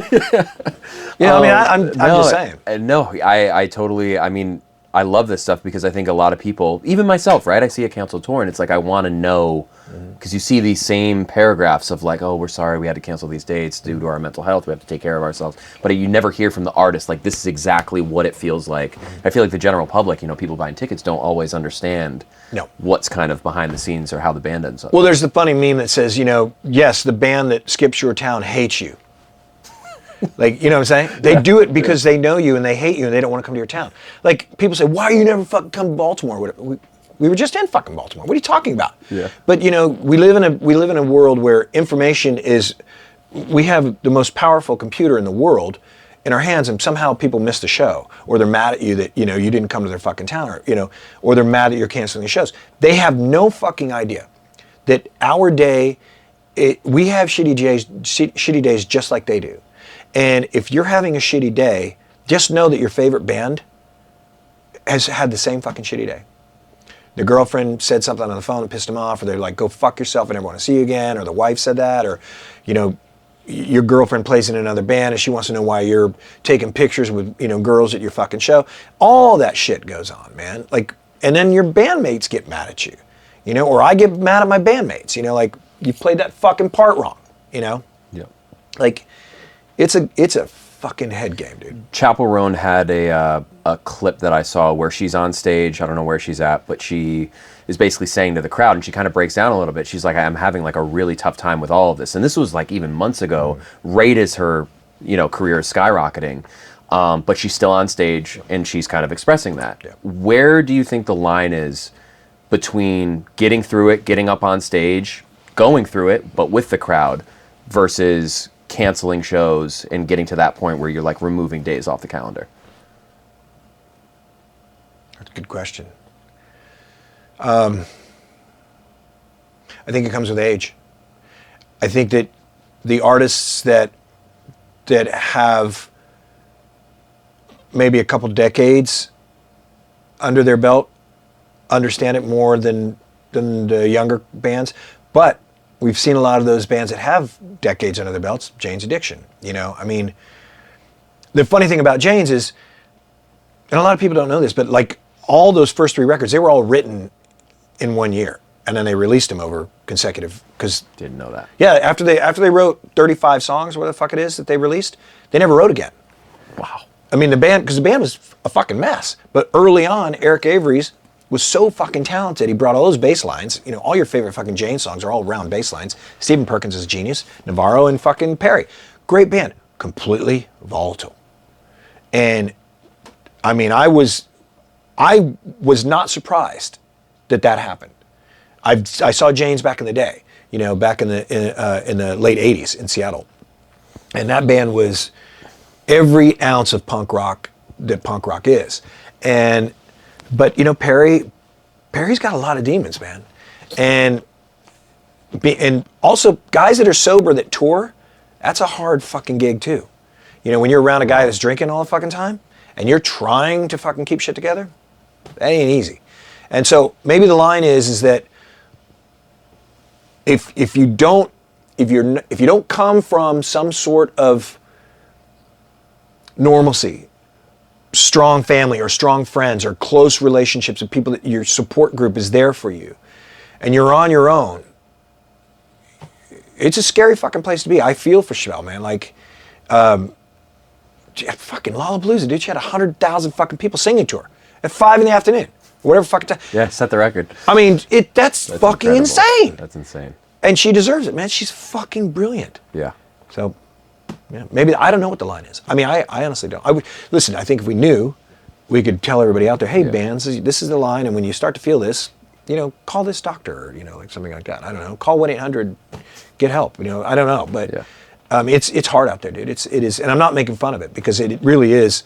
know, I mean, I'm just saying. No, I totally, I mean, I love this stuff because I think a lot of people, even myself, right? I see a canceled tour and it's like, I want to know, because you see these same paragraphs of like, oh, we're sorry we had to cancel these dates due to our mental health. We have to take care of ourselves. But you never hear from the artist, like, this is exactly what it feels like. I feel like the general public, you know, people buying tickets don't always understand what's kind of behind the scenes or how the band ends up. Well, there's the funny meme that says, you know, yes, the band that skips your town hates you. Like, you know what I'm saying? They do it because they know you and they hate you and they don't want to come to your town. Like, people say, why are you never fucking come to Baltimore? We were just in fucking Baltimore. What are you talking about? Yeah. But, you know, we live in a world where information is, we have the most powerful computer in the world in our hands, and somehow people miss the show, or they're mad at you that, you know, you didn't come to their fucking town, or, you know, or they're mad that you're canceling the shows. They have no fucking idea that our day, we have shitty days just like they do. And if you're having a shitty day, just know that your favorite band has had the same fucking shitty day. The girlfriend said something on the phone that pissed them off, or they're like, go fuck yourself, I never want to see you again, or the wife said that, or, you know, your girlfriend plays in another band and she wants to know why you're taking pictures with, you know, girls at your fucking show. All that shit goes on, man. Like, and then your bandmates get mad at you, you know, or I get mad at my bandmates, you know, like, you played that fucking part wrong, you know? Yeah. Like, it's a fucking head game, dude. Chappell Roan had a clip that I saw where she's on stage. I don't know where she's at, but she is basically saying to the crowd, and she kind of breaks down a little bit. She's like, I'm having like a really tough time with all of this. And this was like even months ago, right as her, you know, career is skyrocketing. But she's still on stage and she's kind of expressing that. Yeah. Where do you think the line is between getting through it, getting up on stage, going through it, but with the crowd, versus canceling shows and getting to that point where you're like removing days off the calendar? That's a good question. I think it comes with age. I think that the artists that have maybe a couple decades under their belt understand it more than the younger bands, but we've seen a lot of those bands that have decades under their belts. Jane's Addiction, you know, I mean, the funny thing about Jane's is, and a lot of people don't know this, but like all those first 3 records, they were all written in 1 year, and then they released them over consecutive, because didn't know that. Yeah, after they wrote 35 songs, or what the fuck it is that they released, they never wrote again. Wow. I mean, because the band was a fucking mess, but early on, Eric Avery's was so fucking talented. He brought all those bass lines. You know, all your favorite fucking Jane songs are all round bass lines. Stephen Perkins is a genius. Navarro and fucking Perry. Great band. Completely volatile. And I mean, I was not surprised that happened. I saw Jane's back in the day, you know, back in the late 80s in Seattle. And that band was every ounce of punk rock that punk rock is. But, you know, Perry's got a lot of demons, man. And also, guys that are sober that tour, that's a hard fucking gig, too. You know, when you're around a guy that's drinking all the fucking time, and you're trying to fucking keep shit together, that ain't easy. And so, maybe the line is that if you don't come from some sort of normalcy, strong family or strong friends or close relationships with people that your support group is there for you, and you're on your own, it's a scary fucking place to be. I feel for Chappell, man. Like, fucking Lollapalooza, dude. She had 100,000 fucking people singing to her at 5 p.m, whatever fucking time. Yeah, set the record. I mean, that's fucking incredible. insane. That's insane. And she deserves it, man. She's fucking brilliant. Yeah. So, yeah, maybe, I don't know what the line is. I mean, I honestly don't. Listen, I think if we knew, we could tell everybody out there, hey, bands, this is the line, and when you start to feel this, you know, call this doctor, or, you know, like something like that. I don't know. Call 1-800, get help. You know, I don't know, but it's hard out there, dude. It is, and I'm not making fun of it, because it really is.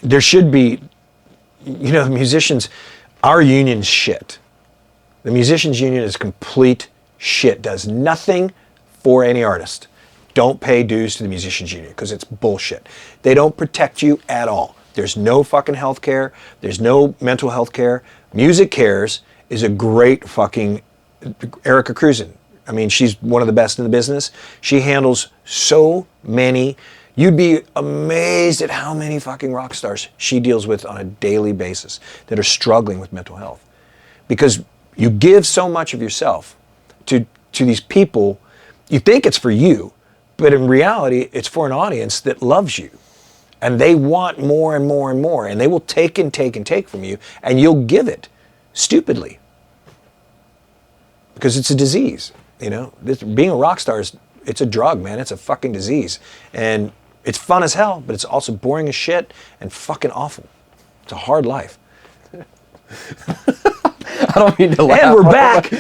There should be, you know, musicians, our union's shit. The musicians union is complete shit. Does nothing for any artist. Don't pay dues to the musicians union, because it's bullshit. They don't protect you at all. There's no fucking health care. There's no mental health care. Music Cares is a great fucking, Erica Cruzen. I mean, she's one of the best in the business. She handles so many You'd be amazed at how many fucking rock stars she deals with on a daily basis that are struggling with mental health. Because you give so much of yourself to these people, you think it's for you, but in reality, it's for an audience that loves you. And they want more and more and more, and they will take and take and take from you, and you'll give it stupidly. Because it's a disease, you know? Being a rock star it's a drug, man. It's a fucking disease. And it's fun as hell, but it's also boring as shit and fucking awful. It's a hard life. I don't mean to laugh. And we're back.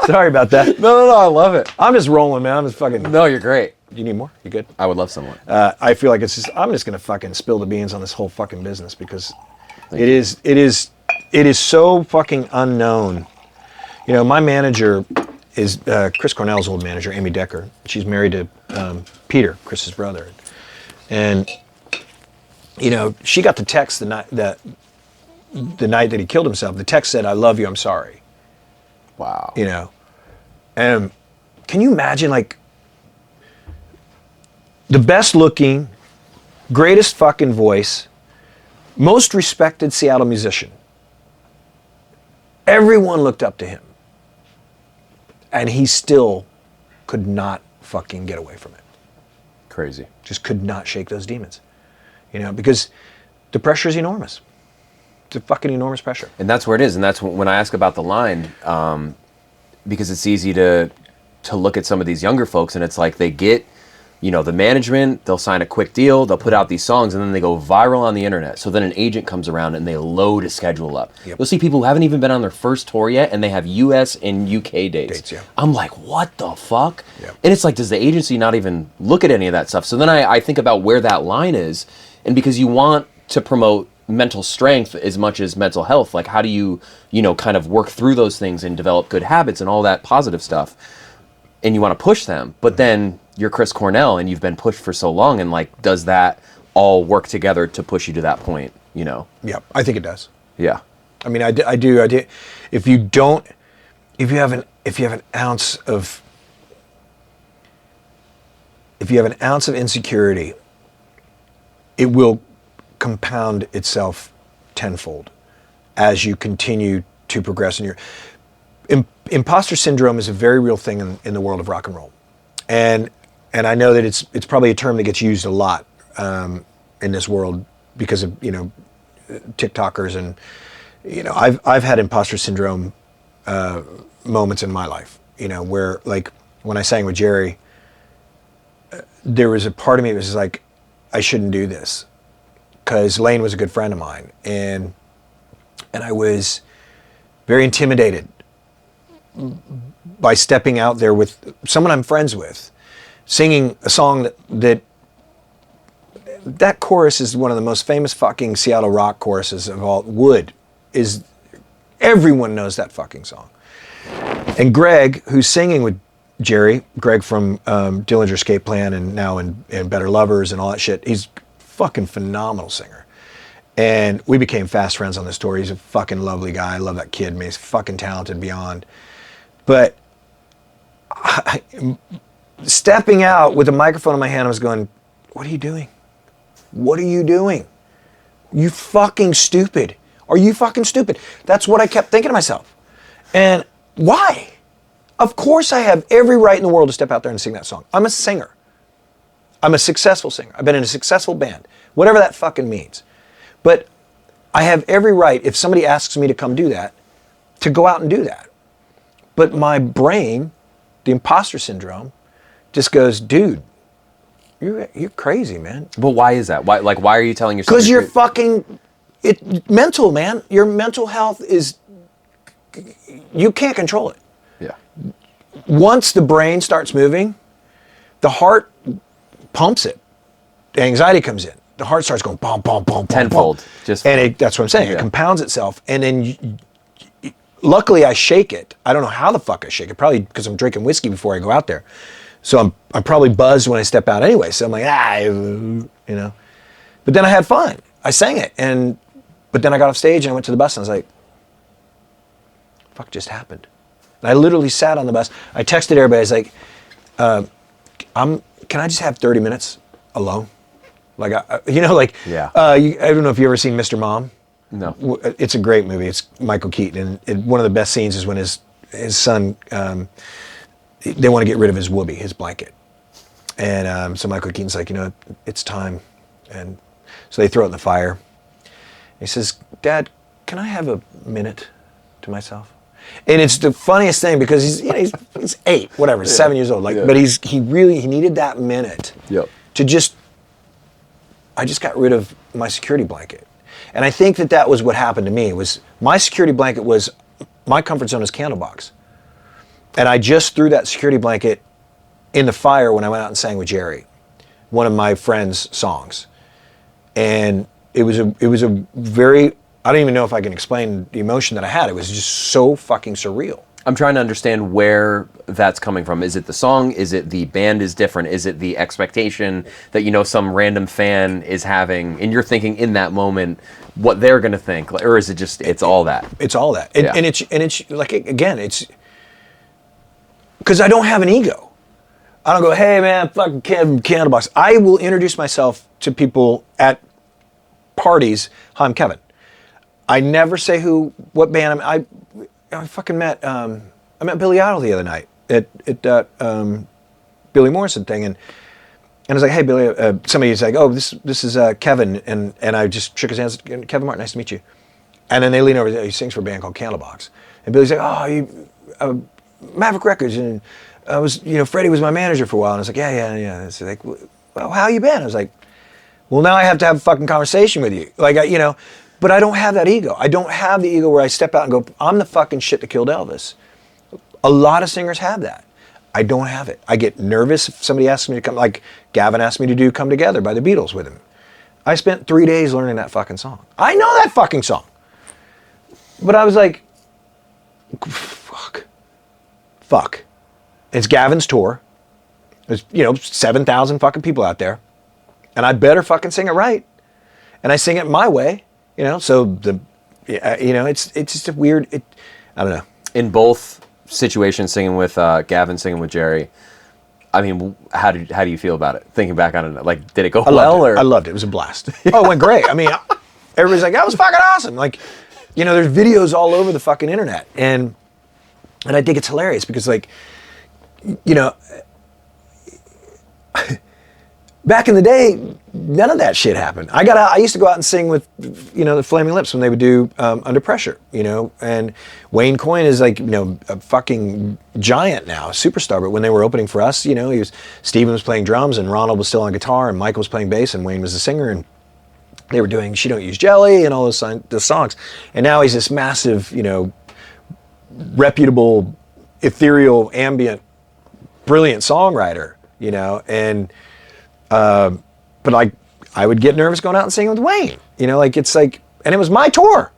Sorry about that. No, I love it. I'm just rolling, man. I'm just fucking. No, you're great. Do you need more? You good? I would love someone. I feel like I'm just gonna fucking spill the beans on this whole fucking business because it is so fucking unknown. You know, my manager is Chris Cornell's old manager, Amy Decker. She's married to Peter, Chris's brother. And, you know, she got the text the night that he killed himself. The text said, "I love you, I'm sorry." Wow. You know, and can you imagine, like, the best looking, greatest fucking voice, most respected Seattle musician. Everyone looked up to him. And he still could not fucking get away from it. Crazy. Just could not shake those demons. You know, because the pressure is enormous. It's a fucking enormous pressure. And that's where it is. And that's when I ask about the line, because it's easy to look at some of these younger folks and it's like they get, you know, the management, they'll sign a quick deal, they'll put out these songs, and then they go viral on the internet. So then an agent comes around and they load a schedule up. Yep. You'll see people who haven't even been on their first tour yet, and they have US and UK dates. Yeah. I'm like, what the fuck? Yep. And it's like, does the agency not even look at any of that stuff? So then I think about where that line is, and because you want to promote mental strength as much as mental health, like how do you know, kind of work through those things and develop good habits and all that positive stuff, and you want to push them, but then you're Chris Cornell and you've been pushed for so long, and like, does that all work together to push you to that point, you know? Yeah, I think it does. Yeah. I mean, I do. If you have an ounce of insecurity, it will compound itself tenfold as you continue to progress in your imposter syndrome is a very real thing in the world of rock and roll. And I know that it's probably a term that gets used a lot in this world because of, you know, TikTokers, and, you know, I've had imposter syndrome moments in my life, you know, where, like, when I sang with Jerry, there was a part of me that was like, I shouldn't do this, because Lane was a good friend of mine, and I was very intimidated by stepping out there with someone I'm friends with, singing a song that chorus is one of the most famous fucking Seattle rock choruses of all. Everyone knows that fucking song. And Greg, who's singing with Jerry, Greg from Dillinger Escape Plan and now in Better Lovers and all that shit, he's a fucking phenomenal singer. And we became fast friends on this tour. He's a fucking lovely guy. I love that kid, man. He's fucking talented beyond. But stepping out with a microphone in my hand, I was going, what are you doing? What are you doing? You fucking stupid. Are you fucking stupid? That's what I kept thinking to myself. And why? Of course I have every right in the world to step out there and sing that song. I'm a singer. I'm a successful singer. I've been in a successful band, whatever that fucking means. But I have every right, if somebody asks me to come do that, to go out and do that. But my brain, the imposter syndrome, just goes, dude, you're crazy, man. But why is that? Why are you telling yourself? Because you're fucking mental, man. Your mental health is, you can't control it. Yeah. Once the brain starts moving, the heart pumps it. The anxiety comes in. The heart starts going bum, bum, bum, bum, tenfold. bum. And that's what I'm saying. Yeah. It compounds itself. And then, luckily I shake it. I don't know how the fuck I shake it. Probably because I'm drinking whiskey before I go out there. So I'm probably buzzed when I step out anyway. So I'm like, you know. But then I had fun. I sang it. But then I got off stage and I went to the bus and I was like, fuck just happened. And I literally sat on the bus. I texted everybody. I was like, can I just have 30 minutes? alone. Like, like, Yeah. I don't know if you've ever seen Mr. Mom. No. It's a great movie. It's Michael Keaton, and one of the best scenes is when his son, they want to get rid of his whoopee, his blanket. And so Michael Keaton's like, it's time. And so they throw it in the fire. He says, Dad, can I have a minute to myself? And it's the funniest thing because he's 8, whatever, 7 years old. But he needed that minute to just, I just got rid of my security blanket. And I think that was what happened to me. Was my security blanket was, my comfort zone is Candlebox. And I just threw that security blanket in the fire when I went out and sang with Jerry, one of my friend's songs. And it was a very, I don't even know if I can explain the emotion that I had. It was just so fucking surreal. I'm trying to understand where that's coming from. Is it the song? Is it the band is different? Is it the expectation that, some random fan is having, and you're thinking in that moment what they're going to think? Or is it just, it's all that? It's all that. And it's like, again, it's, because I don't have an ego. I don't go, hey man, fucking Candlebox. I will introduce myself to people at parties. Hi, I'm Kevin. I never say what band I fucking met. I met Billy Idol the other night at that Billy Morrison thing, and I was like, hey Billy. Somebody's like, oh, this is Kevin, and I just shook his hands. Kevin Martin, nice to meet you. And then they lean over. He sings for a band called Candlebox, and Billy's like, oh, Maverick Records, and I was, Freddie was my manager for a while, and I was like, yeah. It's like, well, how you been? I was like, well, now I have to have a fucking conversation with you, like, but I don't have that ego. I don't have the ego where I step out and go, I'm the fucking shit that killed Elvis. A lot of singers have that. I don't have it. I get nervous if somebody asks me to come, like Gavin asked me to do Come Together by the Beatles with him. I spent 3 days learning that fucking song. I know that fucking song. But I was like, fuck. It's Gavin's tour. There's, 7,000 fucking people out there. And I better fucking sing it right. And I sing it my way, so it's just a weird, I don't know. In both situations, singing with Gavin, singing with Jerry, I mean, how do you feel about it? Thinking back on it, like, did it go well? I loved it. It was a blast. Oh, it went great. I mean, everybody's like, that was fucking awesome. Like, there's videos all over the fucking internet. And I think it's hilarious because, like, back in the day, none of that shit happened. I used to go out and sing with, the Flaming Lips when they would do Under Pressure, and Wayne Coyne is like, a fucking giant now, a superstar. But when they were opening for us, Steven was playing drums and Ronald was still on guitar and Michael was playing bass and Wayne was the singer, and they were doing She Don't Use Jelly and all those songs. And now he's this massive, reputable, ethereal, ambient, brilliant songwriter, but I would get nervous going out and singing with Wayne, it's like, and it was my tour,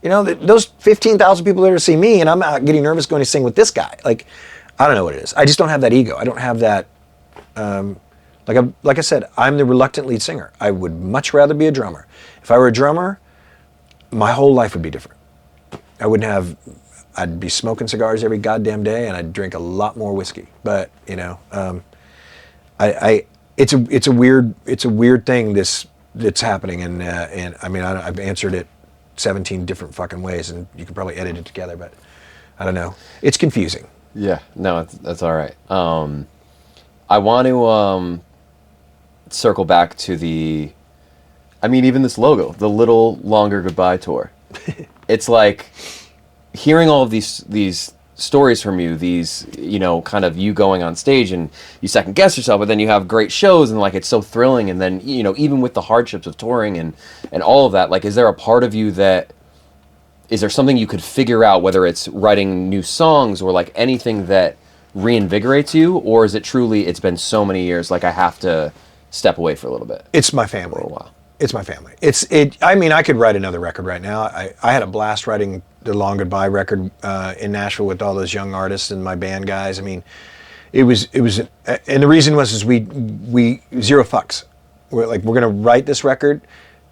those 15,000 people there to see me, and I'm out getting nervous going to sing with this guy. Like, I don't know what it is. I just don't have that ego. I don't have that, like I said, I'm the reluctant lead singer. I would much rather be a drummer. If I were a drummer, my whole life would be different. I'd be smoking cigars every goddamn day, and I'd drink a lot more whiskey. But it's a weird thing that's happening, and I mean, I've answered it 17 different fucking ways, and you could probably edit it together, but I don't know. It's confusing. Yeah, no, that's all right. I want to circle back to even this logo, the Little Longer Goodbye tour. It's like hearing all of these stories from you, these, kind of you going on stage and you second guess yourself, but then you have great shows and like it's so thrilling. And then, even with the hardships of touring and all of that, like, is there a part of you is there something you could figure out, whether it's writing new songs or like anything that reinvigorates you? Or is it truly, it's been so many years, like I have to step away for a little bit? It's my family. For a while. It's my family. I could write another record right now. I had a blast writing the Long Goodbye record in Nashville with all those young artists and my band guys. I mean, it was, and the reason was we zero fucks. We're going to write this record.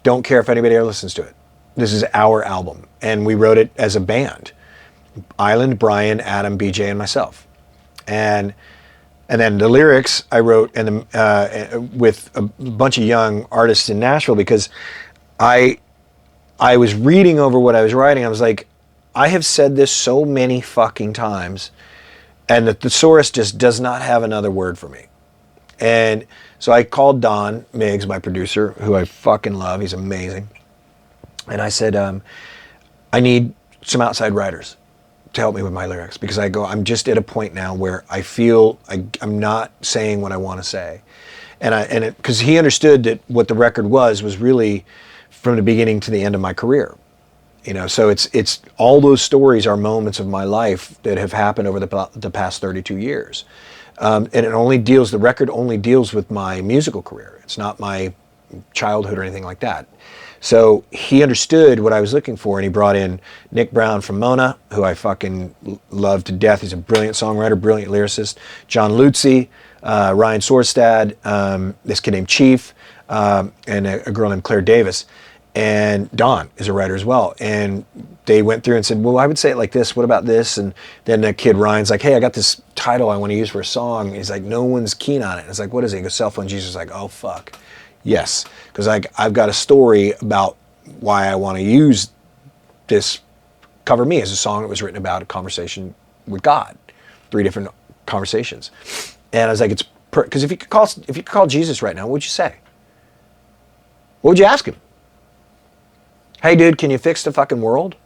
Don't care if anybody ever listens to it. This is our album. And we wrote it as a band. Island, Brian, Adam, BJ, and myself. And And then the lyrics I wrote with a bunch of young artists in Nashville, because I was reading over what I was writing. I was like, I have said this so many fucking times, and the thesaurus just does not have another word for me. And so I called Don Miggs, my producer, who I fucking love. He's amazing. And I said, I need some outside writers to help me with my lyrics, because I'm just at a point now where I feel I'm not saying what I want to say. Because he understood that what the record was really from the beginning to the end of my career. So it's all those stories are moments of my life that have happened over the past 32 years. And the record only deals with my musical career. It's not my childhood or anything like that. So he understood what I was looking for, and he brought in Nick Brown from Mona, who I fucking love to death. He's a brilliant songwriter, brilliant lyricist. John Lutzy, Ryan Sorstad, this kid named Chief, and a girl named Claire Davis. And Don is a writer as well. And they went through and said, well, I would say it like this. What about this? And then the kid Ryan's like, hey, I got this title I want to use for a song. He's like, no one's keen on it. And it's like, what is it? He goes, Cell Phone Jesus. Like, oh, fuck. Yes. Because I've got a story about why I want to use this Cover Me as a song that was written about a conversation with God. 3 different conversations. And I was like, because if you could call Jesus right now, what would you say? What would you ask him? Hey, dude, can you fix the fucking world?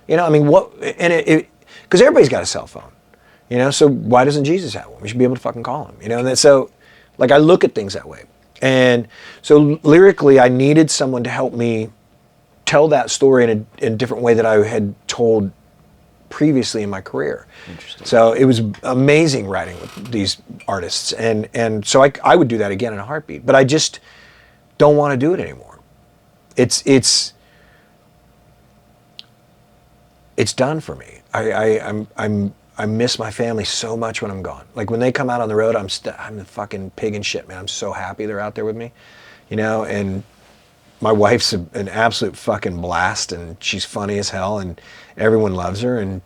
What? And because everybody's got a cell phone, so why doesn't Jesus have one? We should be able to fucking call him, and so, I look at things that way. And so lyrically, I needed someone to help me tell that story in a different way that I had told previously in my career. Interesting. So it was amazing writing with these artists. And so I would do that again in a heartbeat, but I just don't want to do it anymore. It's done for me. I miss my family so much when I'm gone. Like when they come out on the road, I'm the fucking pig in shit, man. I'm so happy they're out there with me, and my wife's an absolute fucking blast, and she's funny as hell, and everyone loves her, and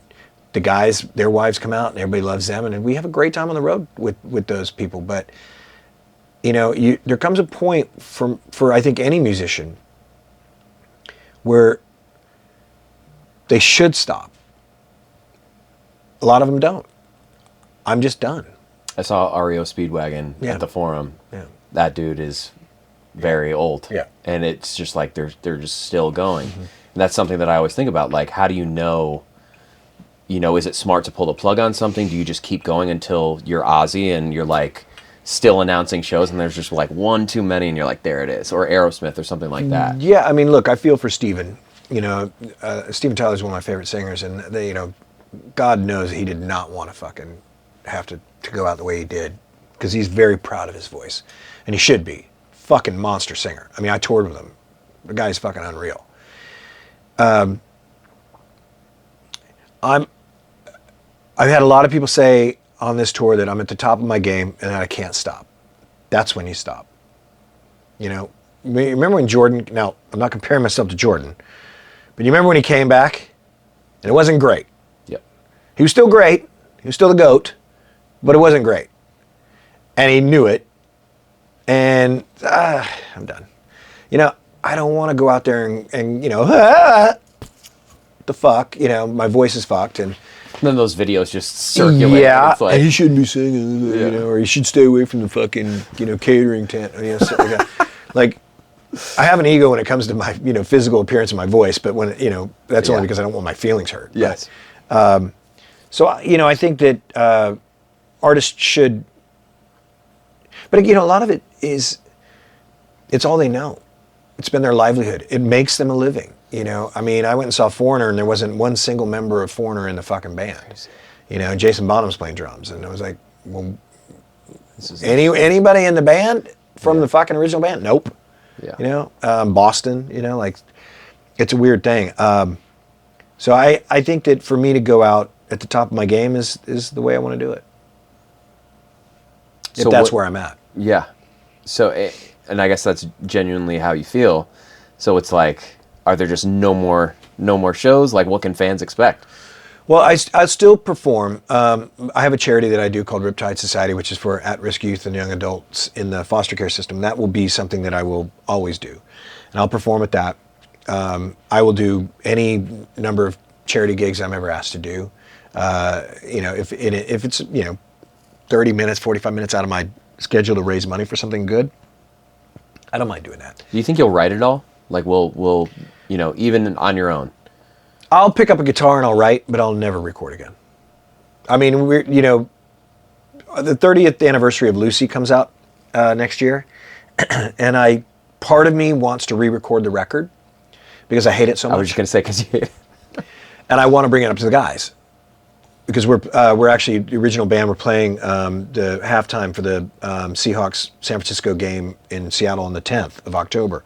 the guys, their wives come out and everybody loves them, and we have a great time on the road with those people. But there comes a point for I think any musician where they should stop. A lot of them don't. I'm just done. I saw REO Speedwagon at the Forum. Yeah. That dude is very old. Yeah. And it's just like they're just still going. Mm-hmm. And that's something that I always think about. Like, how do you know, is it smart to pull the plug on something? Do you just keep going until you're Ozzy and you're like still announcing shows and there's just like one too many and you're like, there it is? Or Aerosmith or something like that. Yeah, look, I feel for Steven. Steven Tyler's one of my favorite singers, and they, God knows he did not want to fucking have to go out the way he did, because he's very proud of his voice, and he should be. Fucking monster singer. I toured with him. The guy's fucking unreal. I've had a lot of people say on this tour that I'm at the top of my game and that I can't stop. That's when you stop. Remember when Jordan, now I'm not comparing myself to Jordan, but you remember when he came back and it wasn't great. Yep. He was still great. He was still the GOAT, but it wasn't great. And he knew it. And I'm done. I don't want to go out there and the fuck, my voice is fucked. And then those videos just circulate. Yeah, it's like, and he shouldn't be singing, or he should stay away from the fucking, catering tent. Like, I have an ego when it comes to my, physical appearance and my voice, but when, that's only because I don't want my feelings hurt. Yes. But, so, I think that artists should, but a lot of it is, it's all they know. It's been their livelihood. It makes them a living. I went and saw Foreigner, and there wasn't one single member of Foreigner in the fucking band. Jason Bonham's playing drums, and I was like, well, anybody in the band from the fucking original band? Nope. Yeah. Boston. It's a weird thing. So I think that for me to go out at the top of my game is the way I want to do it. If that's where I'm at. Yeah. So, and I guess that's genuinely how you feel. So it's like, are there just no more shows? Like, what can fans expect? Well, I still perform. I have a charity that I do called Riptide Society, which is for at-risk youth and young adults in the foster care system. That will be something that I will always do. And I'll perform at that. I will do any number of charity gigs I'm ever asked to do. If it's 30 minutes, 45 minutes out of my schedule to raise money for something good, I don't mind doing that. Do you think you'll write it all? Like, will even on your own? I'll pick up a guitar and I'll write, but I'll never record again. I mean, the 30th anniversary of Lucy comes out next year, and part of me wants to re-record the record because I hate it so much. I was just gonna say because and I want to bring it up to the guys because we're actually the original band. We're playing the halftime for the Seahawks San Francisco game in Seattle on the 10th of October,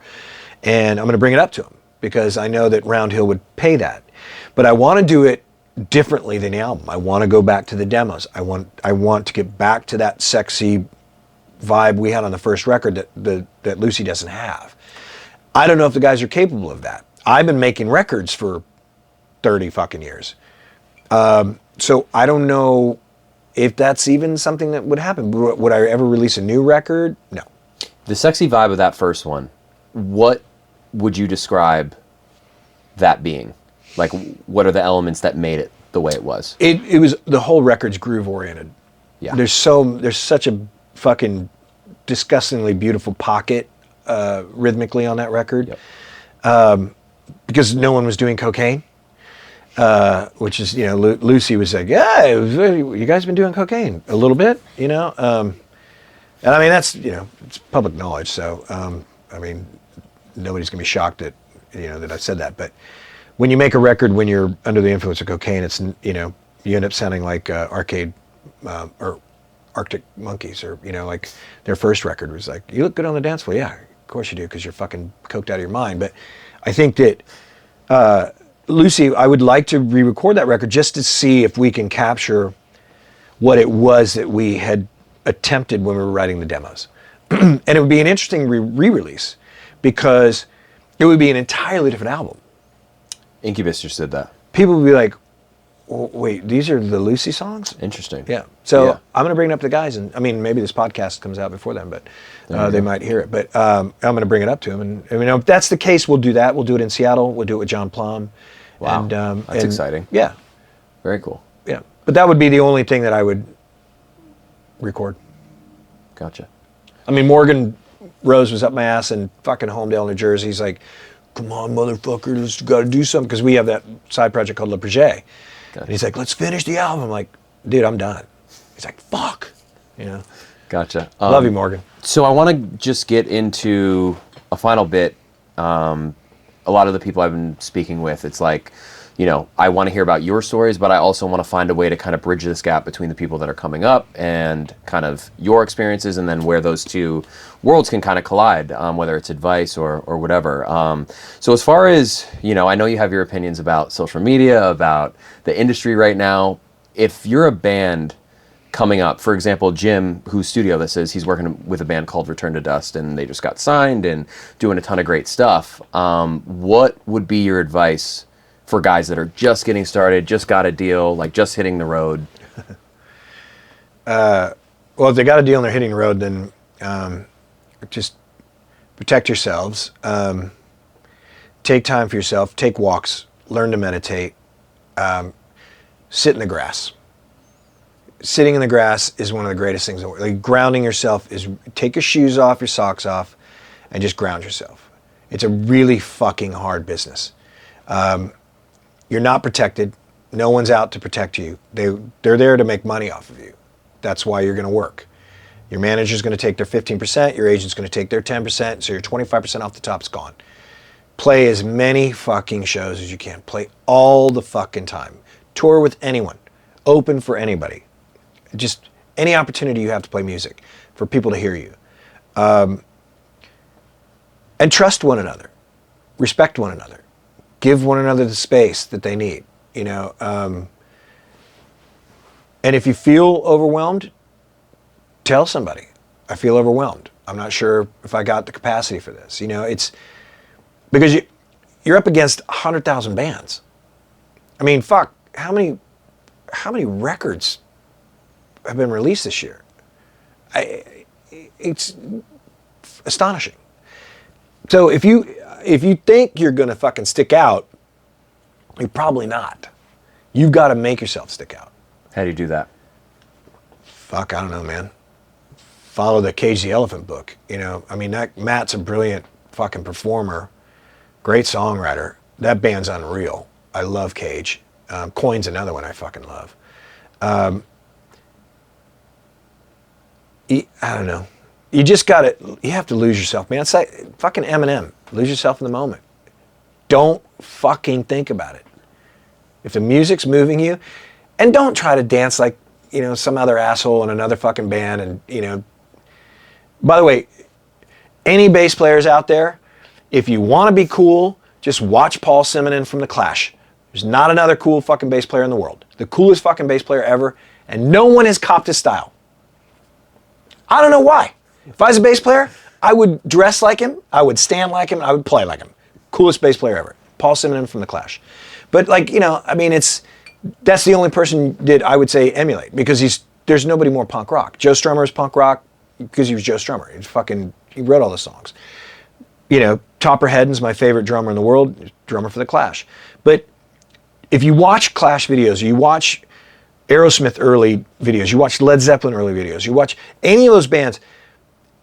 and I'm going to bring it up to them because I know that Round Hill would pay that. But I want to do it differently than the album. I want to go back to the demos. I want to get back to that sexy vibe we had on the first record that Lucy doesn't have. I don't know if the guys are capable of that. I've been making records for 30 fucking years. So I don't know if that's even something that would happen. Would I ever release a new record? No. The sexy vibe of that first one, what would you describe that being? Like, what are the elements that made it the way it was? It was, the whole record's groove oriented. Yeah. There's such a fucking disgustingly beautiful pocket rhythmically on that record. Yep. Because no one was doing cocaine. Which is, Lucy was like, yeah, you guys been doing cocaine a little bit, and I mean, that's, it's public knowledge. So, I mean, nobody's gonna be shocked that, that I said that. But when you make a record when you're under the influence of cocaine, it's, you end up sounding like Arcade or Arctic Monkeys, or, like their first record was like, you look good on the dance floor. Yeah, of course you do, because you're fucking coked out of your mind. But I think that Lucy, I would like to re-record that record just to see if we can capture what it was that we had attempted when we were writing the demos. And it would be an interesting re-release because it would be an entirely different album. Incubus just did that. People would be like, wait, these are the Lucy songs? Interesting. Yeah. So I'm going to bring it up to the guys, and I mean, maybe this podcast comes out before then, but they might hear it. But I'm going to bring it up to them. And if that's the case, we'll do that. We'll do it in Seattle. We'll do it with John Plum. Wow. That's exciting. Yeah. Very cool. Yeah. But that would be the only thing that I would record. Gotcha. I mean, Morgan Rose was up my ass in fucking Homedale, New Jersey. He's like, come on, motherfucker, got to do something. Because we have that side project called Le Projet. Gotcha. And he's like, let's finish the album. I'm like, dude, I'm done. He's like, fuck. Gotcha. Love you, Morgan. So I want to just get into a final bit. A lot of the people I've been speaking with, it's like, I want to hear about your stories, but I also want to find a way to kind of bridge this gap between the people that are coming up and kind of your experiences, and then where those two worlds can kind of collide, whether it's advice or whatever. So as far as, I know you have your opinions about social media, about the industry right now. If you're a band coming up, for example, Jim, whose studio this is, he's working with a band called Return to Dust, and they just got signed and doing a ton of great stuff. What would be your advice for guys that are just getting started, just got a deal, like just hitting the road? Well, if they got a deal and they're hitting the road, then just protect yourselves. Take time for yourself. Take walks. Learn to meditate. Sit in the grass. Sitting in the grass is one of the greatest things in the world. Like, grounding yourself is, take your shoes off, your socks off, and just ground yourself. It's a really fucking hard business. You're not protected. No one's out to protect you. They're there to make money off of you. That's why you're going to work. Your manager's going to take their 15%, your agent's going to take their 10%, so your 25% off the top's gone. Play as many fucking shows as you can. Play all the fucking time. Tour with anyone. Open for anybody. Just any opportunity you have to play music, for people to hear you. And trust one another. Respect one another. Give one another the space that they need. And if you feel overwhelmed, tell somebody, I feel overwhelmed. I'm not sure if I got the capacity for this. It's because you're up against 100,000 bands. I mean, fuck, how many how many records have been released this year? It's astonishing. So if you think you're gonna fucking stick out, you're probably not. You've got to make yourself stick out. How do you do that? Fuck, I don't know, man. Follow the Cage the Elephant book. You know, I mean, Matt's a brilliant fucking performer, great songwriter. That band's unreal. I love Cage. Coin's another one I fucking love. I don't know. You have to lose yourself, man. It's like fucking Eminem. Lose yourself in the moment. Don't fucking think about it. If the music's moving you, and don't try to dance like, you know, some other asshole in another fucking band. And, you know, by the way, any bass players out there, if you want to be cool, just watch Paul Simonon from The Clash. There's not another cool fucking bass player in the world. The coolest fucking bass player ever, and no one has copped his style. I don't know why. If I was a bass player, I would dress like him, I would stand like him, I would play like him. Coolest bass player ever. Paul Simonon from The Clash. But like, you know, I mean, that's the only person that I would say emulate, because there's nobody more punk rock. Joe Strummer is punk rock because he was Joe Strummer. He wrote all the songs. You know, Topper Headon's my favorite drummer in the world, drummer for The Clash. But if you watch Clash videos, you watch Aerosmith early videos, you watch Led Zeppelin early videos, you watch any of those bands,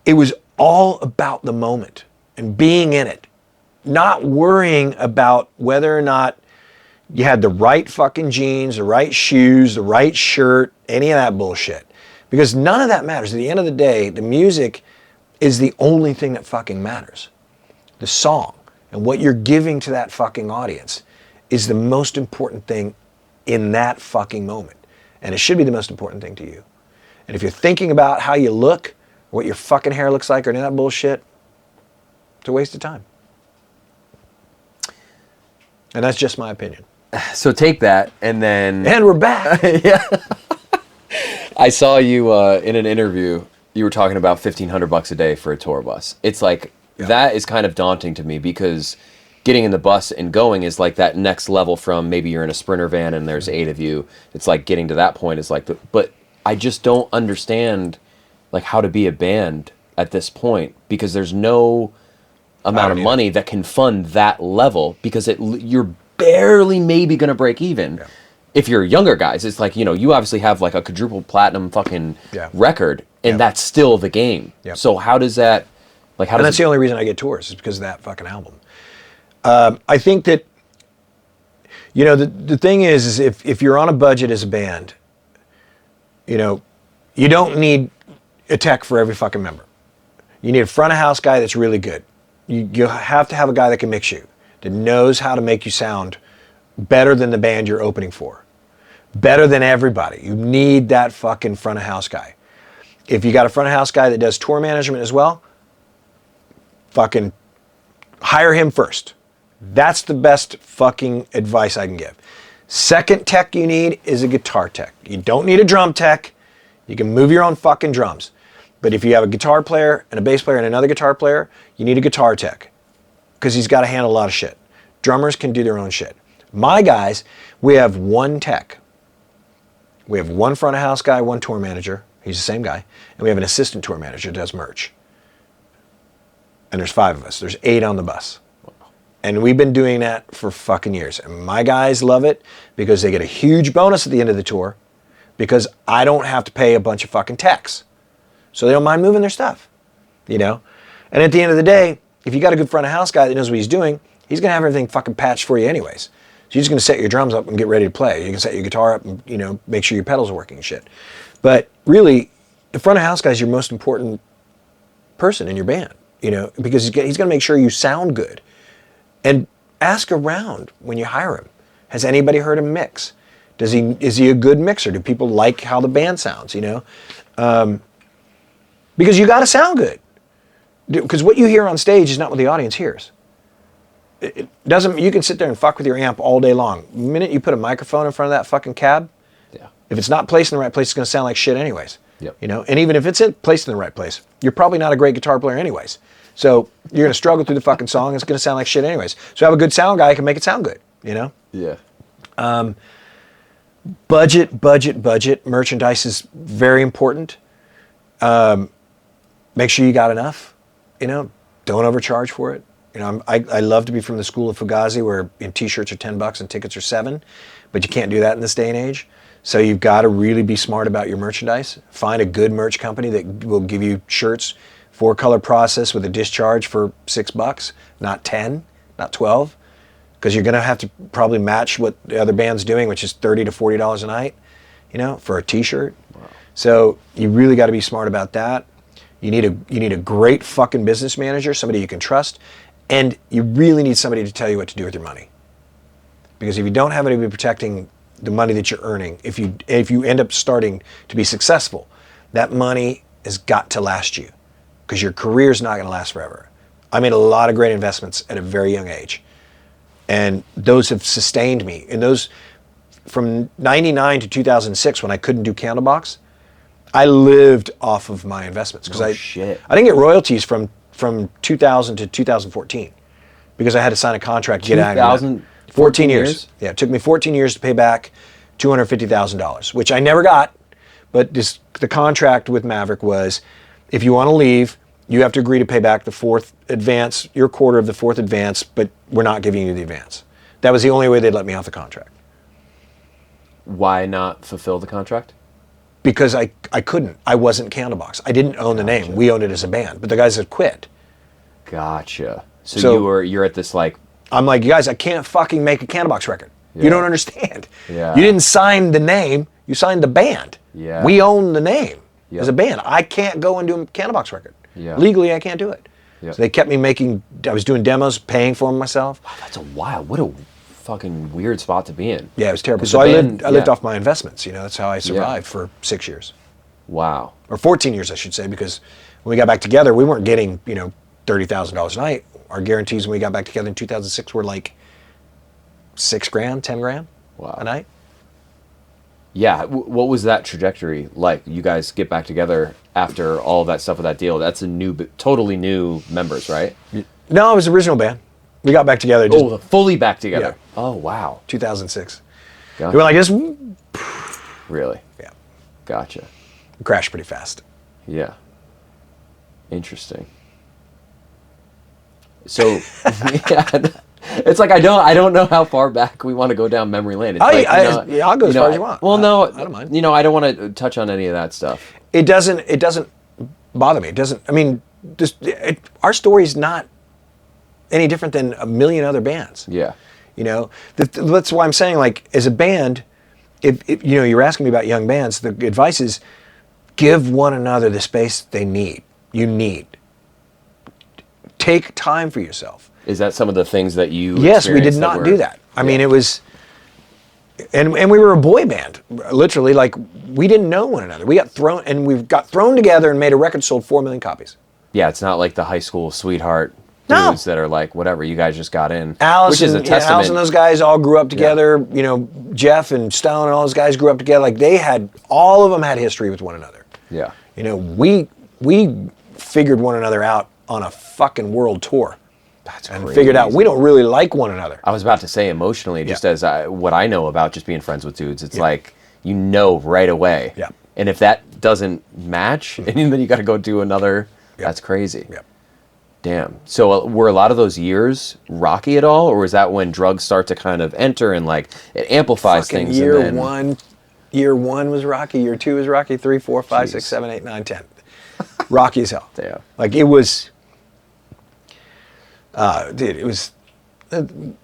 it was all about the moment and being in it, not worrying about whether or not you had the right fucking jeans, the right shoes, the right shirt, any of that bullshit. Because none of that matters. At the end of the day, the music is the only thing that fucking matters. The song and what you're giving to that fucking audience is the most important thing in that fucking moment. And it should be the most important thing to you. And if you're thinking about how you look, what your fucking hair looks like, or any of that bullshit, it's a waste of time. And that's just my opinion. So take that, and then... And we're back. Yeah. I saw you in an interview, you were talking about $1,500 a day for a tour bus. It's like, that is kind of daunting to me, because getting in the bus and going is like that next level from maybe you're in a Sprinter van and there's 8 of you. It's like getting to that point is like, but I just don't understand like how to be a band at this point, because there's no amount of money that can fund that level, because you're barely maybe going to break even. Yeah. If you're younger guys, it's like, you know, you obviously have like a quadruple platinum fucking record, and that's still the game. Yeah. So how does that, like, how does that's the only reason I get tours, is because of that fucking album. I think that, you know, the thing is if you're on a budget as a band, you know, you don't need a tech for every fucking member. You need a front of house guy that's really good. You have to have a guy that can mix you, that knows how to make you sound better than the band you're opening for, better than everybody. You need that fucking front of house guy. If you got a front of house guy that does tour management as well, fucking hire him first. That's the best fucking advice I can give. Second tech you need is a guitar tech. You don't need a drum tech. You can move your own fucking drums. But if you have a guitar player and a bass player and another guitar player, you need a guitar tech, because he's got to handle a lot of shit. Drummers can do their own shit. My guys, we have one tech. We have one front of house guy, one tour manager. He's the same guy. And we have an assistant tour manager that does merch. And there's 5 of us. There's 8 on the bus. And we've been doing that for fucking years. And my guys love it because they get a huge bonus at the end of the tour, because I don't have to pay a bunch of fucking techs. So they don't mind moving their stuff, you know? And at the end of the day, if you got a good front of house guy that knows what he's doing, he's gonna have everything fucking patched for you anyways. So you're just gonna set your drums up and get ready to play. You can set your guitar up and, you know, make sure your pedals are working and shit. But really, the front of house guy is your most important person in your band, you know, because he's gonna make sure you sound good. And ask around when you hire him. Has anybody heard him mix? Is he a good mixer? Do people like how the band sounds, you know? Because you got to sound good. Because what you hear on stage is not what the audience hears. It doesn't. You can sit there and fuck with your amp all day long. The minute you put a microphone in front of that fucking cab, if it's not placed in the right place, it's going to sound like shit anyways. Yep. You know, and even if it's placed in the right place, you're probably not a great guitar player anyways. So you're going to struggle through the fucking song. It's going to sound like shit anyways. So have a good sound guy who can make it sound good, you know? Yeah. Budget. Merchandise is very important. Make sure you got enough. Don't overcharge for it. I love to be from the school of Fugazi, where t-shirts are $10 and tickets are $7, but you can't do that in this day and age. So you've got to really be smart about your merchandise. Find a good merch company that will give you shirts, 4-color process with a discharge for $6, not 10, not 12, because you're going to have to probably match what the other band's doing, which is $30 to $40 a night, for a t-shirt. Wow. So you really got to be smart about that. You need a great fucking business manager, somebody you can trust, and you really need somebody to tell you what to do with your money. Because if you don't have anybody protecting the money that you're earning, if you end up starting to be successful, that money has got to last you, because your career's not going to last forever. I made a lot of great investments at a very young age, and those have sustained me. And those, from 99 to 2006, when I couldn't do Candlebox, I lived off of my investments, because I didn't get royalties from 2000 to 2014 because I had to sign a contract to get out of it. 14 years. Yeah, it took me 14 years to pay back $250,000, which I never got. But the contract with Maverick was, if you want to leave, you have to agree to pay back the fourth advance, your quarter of the fourth advance, but we're not giving you the advance. That was the only way they'd let me off the contract. Why not fulfill the contract? Because I couldn't. I wasn't Candlebox. I didn't own the name. We owned it as a band, but the guys had quit. Gotcha. So you're at this like... I'm like, you guys, I can't fucking make a Candlebox record. Yeah. You don't understand. Yeah. You didn't sign the name. You signed the band. Yeah. We own the name as a band. I can't go and do a Candlebox record. Yeah. Legally, I can't do it. Yeah. So they kept me I was doing demos, paying for them myself. Wow, that's what a fucking weird spot to be in. Yeah, it was terrible. So I lived off my investments. That's how I survived for 6 years. Wow. Or 14 years, I should say, because when we got back together, we weren't getting, $30,000 a night. Our guarantees when we got back together in 2006 were like $6,000, $10,000 a night. Yeah. What was that trajectory like? You guys get back together after all of that stuff with that deal. That's totally new members, right? No, it was the original band. We got back together. Fully back together. Yeah. Oh, wow. 2006. Gotcha. We went like this. Really? Yeah. Gotcha. Crashed pretty fast. Yeah. Interesting. So, it's like I don't know how far back we want to go down memory lane. It's I'll go as far as you want. Well, no, I don't mind. I don't want to touch on any of that stuff. It doesn't bother me. It doesn't. I mean, our story's not any different than a million other bands. Yeah. That's why I'm saying, like, as a band, if you're asking me about young bands, the advice is give one another the space they need. You need. Take time for yourself. Is that some of the things that you Yes, we did not do that. I mean, it was... And we were a boy band, literally. Like, we didn't know one another. We got thrown together and made a record, sold 4 million copies. Yeah, it's not like the high school sweetheart No. dudes that are like, whatever, you guys just got in. Alice which is a testament. Alice and those guys all grew up together. Yeah. Jeff and Stone and all those guys grew up together. Like, all of them had history with one another. Yeah. We figured one another out on a fucking world tour. That's and crazy. Figured out we don't really like one another. I was about to say emotionally, just as what I know about just being friends with dudes, it's like, right away. Yeah. And if that doesn't match, and then you got to go do another, that's crazy. Yeah. Damn. So were a lot of those years rocky at all, or was that when drugs start to kind of enter and like it amplifies fucking things? Year one was rocky. Year 2 was rocky. 3, 4, 5, 6, 7, 8, 9, 10. Rocky as hell. Damn. Like, it was... dude, it was...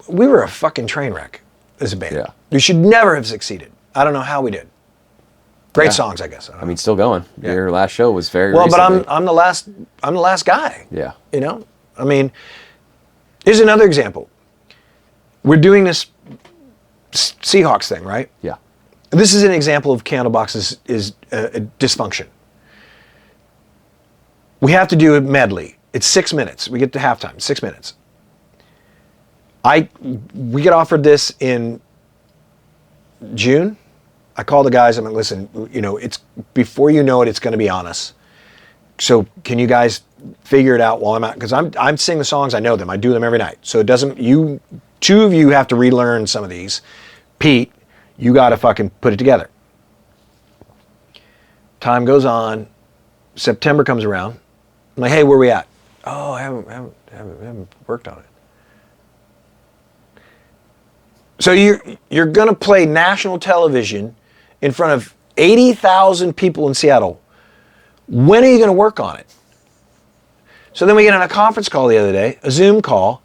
we were a fucking train wreck as a band. Yeah. We should never have succeeded. I don't know how we did. Great songs, I guess. I mean, still going. Yeah. Your last show was very well, recently. but I'm the last guy. Yeah. I mean, here's another example. We're doing this Seahawks thing, right? Yeah. This is an example of Candlebox is a dysfunction. We have to do a medley. It's 6 minutes. We get to halftime, 6 minutes. We get offered this in June. I call the guys. I'm like, listen, it's before you know it, it's going to be on us. So can you guys figure it out while I'm out? Because I'm singing the songs. I know them. I do them every night. So it doesn't. Two of you have to relearn some of these. Pete, You got to fucking put it together. Time goes on. September comes around. I'm like, hey, where we at? Oh, I haven't worked on it. So you're going to play national television in front of 80,000 people in Seattle. When are you going to work on it? So then we get on a conference call the other day, a Zoom call.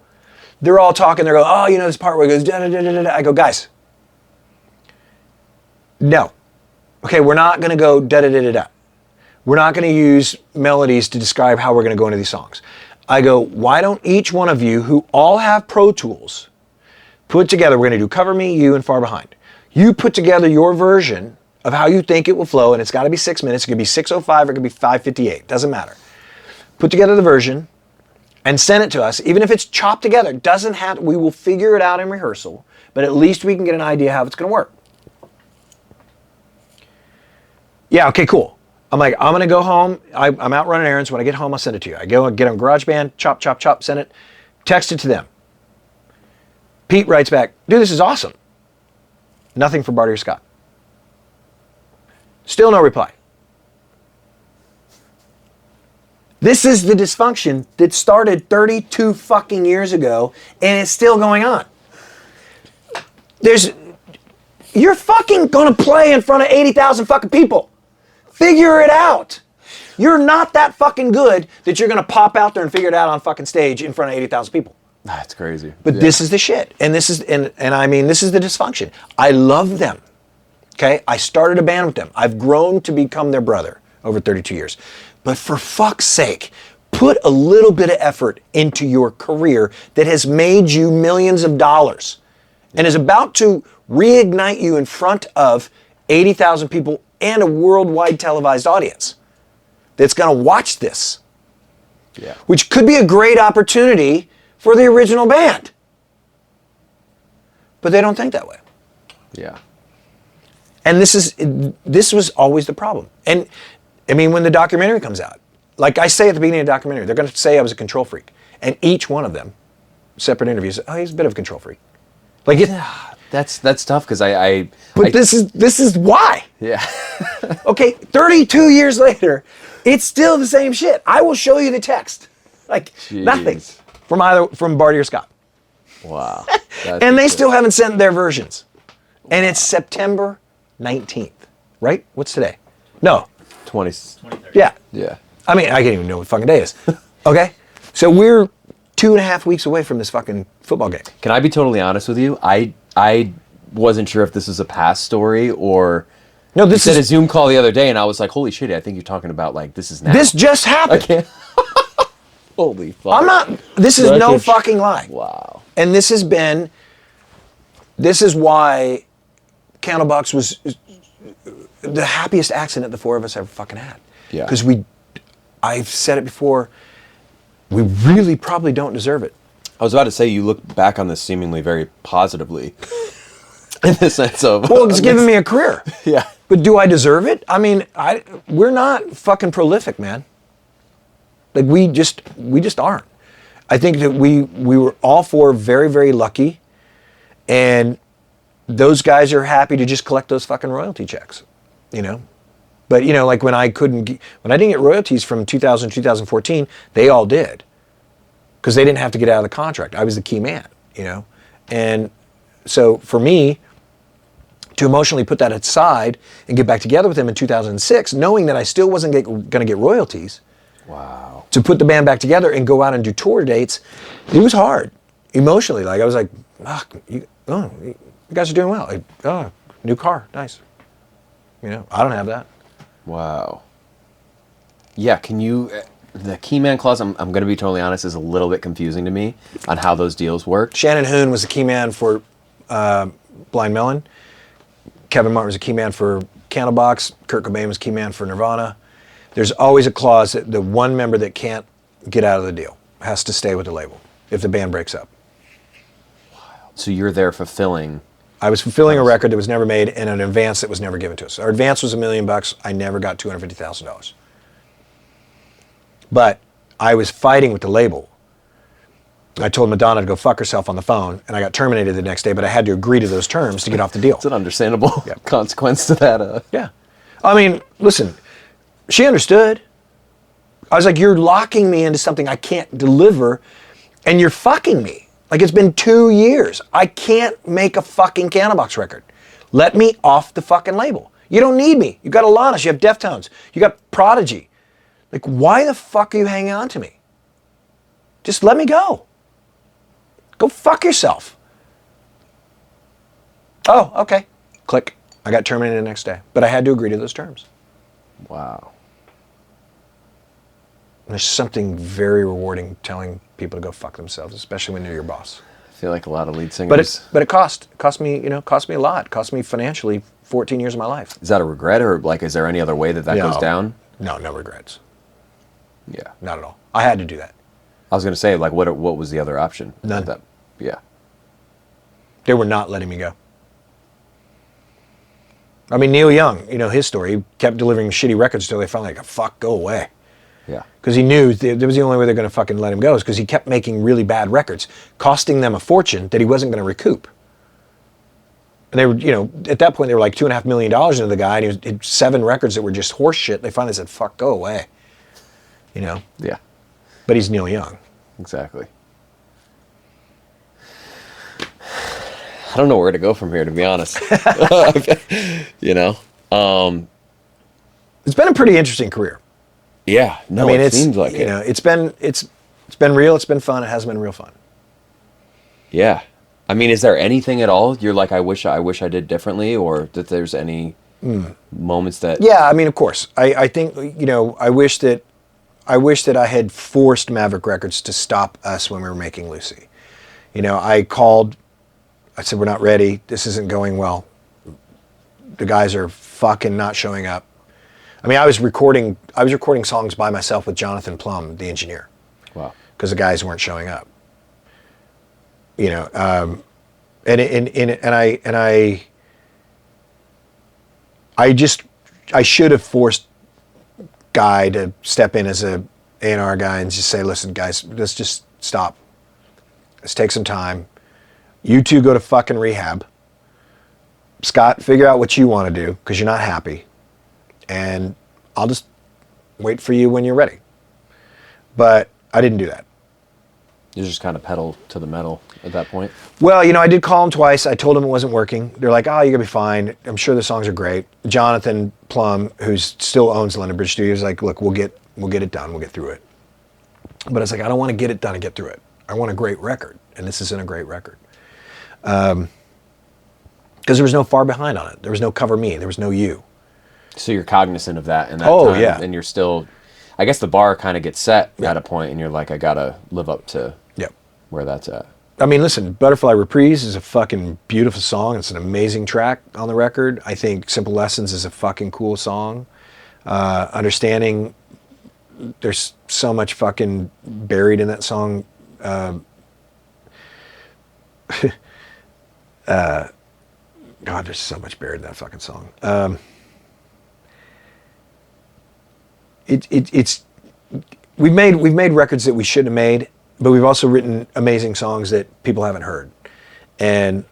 They're all talking. They're going, oh, you know this part where it goes, da, da, da, da, da. I go, guys, no. Okay, we're not going to go da, da, da, da, da. We're not going to use melodies to describe how we're going to go into these songs. I go, why don't each one of you who all have Pro Tools put together, we're going to do Cover Me, You, and Far Behind. You put together your version of how you think it will flow, and it's got to be 6 minutes. It could be 6:05 or it could be 5:58. Doesn't matter. Put together the version and send it to us. Even if it's chopped together, doesn't have. We will figure it out in rehearsal, but at least we can get an idea how it's going to work. Yeah, okay, cool. I'm like, I'm going to go home. I'm out running errands. When I get home, I'll send it to you. I go and get on GarageBand, chop, chop, chop, send it, text it to them. Pete writes back, dude, this is awesome. Nothing for Barty or Scott. Still no reply. This is the dysfunction that started 32 fucking years ago, and it's still going on. You're fucking gonna play in front of 80,000 fucking people. Figure it out. You're not that fucking good that you're gonna pop out there and figure it out on fucking stage in front of 80,000 people. That's crazy. But this is the shit. And this is I mean, this is the dysfunction. I love them. Okay? I started a band with them. I've grown to become their brother over 32 years. But for fuck's sake, put a little bit of effort into your career that has made you millions of dollars and is about to reignite you in front of 80,000 people and a worldwide televised audience that's going to watch this. Yeah. Which could be a great opportunity for the original band. But they don't think that way. Yeah. And this was always the problem. And I mean, when the documentary comes out, like I say at the beginning of the documentary, they're going to say I was a control freak. And each one of them, separate interviews, oh, he's a bit of a control freak. Like that's tough because this is why. Yeah. Okay, 32 years later, it's still the same shit. I will show you the text. Like nothing from Barty or Scott. Wow. And they still haven't sent their versions. Wow. And it's September 19th, right? What's today? No. 23rd. Yeah. Yeah. I mean, I can't even know what fucking day it is. Okay? So we're 2.5 weeks away from this fucking football game. Can I be totally honest with you? I wasn't sure if this was a past story or... No, this is... a Zoom call the other day, and I was like, holy shit, I think you're talking about, like, this is now. This just happened. Holy fuck. I'm not... This is no fucking lie. Wow. And this is why Candlebox was the happiest accident the four of us ever fucking had. Yeah. Because I've said it before, we really probably don't deserve it. I was about to say, you look back on this seemingly very positively. In the sense of... Well, it's given me a career. Yeah. But do I deserve it? I mean, we're not fucking prolific, man. Like, we just aren't. I think that we were all four very, very lucky. And those guys are happy to just collect those fucking royalty checks, you know? But, you know, like when I didn't get royalties from 2000, 2014, they all did. Because they didn't have to get out of the contract. I was the key man, you know? And so for me, to emotionally put that aside and get back together with them in 2006, knowing that I still wasn't going to get royalties. Wow. To put the band back together and go out and do tour dates, it was hard emotionally. Like I was like, you guys are doing well. Like, oh, new car, nice. You know, I don't have that. Wow. Yeah, can you... The key man clause, I'm going to be totally honest, is a little bit confusing to me on how those deals work. Shannon Hoon was the key man for Blind Melon. Kevin Martin was a key man for Candlebox. Kurt Cobain was key man for Nirvana. There's always a clause that the one member that can't get out of the deal has to stay with the label if the band breaks up. Wow. So you're there fulfilling... I was fulfilling a record that was never made and an advance that was never given to us. Our advance was $1 million. I never got $250,000. But I was fighting with the label I told Madonna to go fuck herself on the phone, and I got terminated the next day, but I had to agree to those terms to get off the deal. It's an understandable consequence to that. Yeah. I mean, listen, she understood. I was like, you're locking me into something I can't deliver, and you're fucking me. Like, it's been 2 years. I can't make a fucking Candlebox record. Let me off the fucking label. You don't need me. You got Alanis, you have Deftones, you got Prodigy. Like, why the fuck are you hanging on to me? Just let me go. Go fuck yourself. Oh, okay. Click. I got terminated the next day. But I had to agree to those terms. Wow. And there's something very rewarding telling people to go fuck themselves, especially when they're your boss. I feel like a lot of lead singers. But it cost me, cost me a lot. It cost me financially 14 years of my life. Is that a regret, or like, is there any other way that goes down? No, no regrets. Yeah. Not at all. I had to do that. I was going to say, like, what was the other option? None. Yeah. They were not letting me go. I mean, Neil Young, his story, he kept delivering shitty records until they finally like, fuck, go away. Yeah. Because he knew there was the only way they're going to fucking let him go is because he kept making really bad records, costing them a fortune that he wasn't going to recoup. And they were, at that point, they were like $2.5 million into the guy, and he had 7 records that were just horse shit. They finally said, fuck, go away. Yeah. But he's Neil Young. Exactly. I don't know where to go from here, to be honest. It's been a pretty interesting career. Yeah. No, it seems like it. It's been real. It's been fun. It hasn't been real fun. Yeah. I mean, is there anything at all you're like, I wish I did differently, or that there's any moments that? Yeah. I mean, of course. I think I wish that I had forced Maverick Records to stop us when we were making Lucy. I called. I said, we're not ready. This isn't going well. The guys are fucking not showing up. I mean, I was recording songs by myself with Jonathan Plum, the engineer. Wow. Because the guys weren't showing up. I should have forced Guy to step in as a A&R guy and just say, listen, guys, let's just stop. Let's take some time. You two go to fucking rehab. Scott, figure out what you want to do because you're not happy. And I'll just wait for you when you're ready. But I didn't do that. You just kind of pedal to the metal at that point? Well, I did call them twice. I told them it wasn't working. They're like, oh, you're going to be fine. I'm sure the songs are great. Jonathan Plum, who still owns London Bridge Studios, is like, look, we'll get it done. We'll get through it. But it's like, I don't want to get it done and get through it. I want a great record. And this isn't a great record. Because there was no Far Behind on it. There was no Cover Me. There was no You. So you're cognizant of that in that time. Yeah. And you're still, I guess the bar kind of gets set at a point, and you're like, I got to live up to where that's at. I mean, listen, Butterfly Reprise is a fucking beautiful song. It's an amazing track on the record. I think Simple Lessons is a fucking cool song. Understanding, there's so much fucking buried in that song. God, there's so much buried in that fucking song. We've made records that we shouldn't have made, but we've also written amazing songs that people haven't heard, and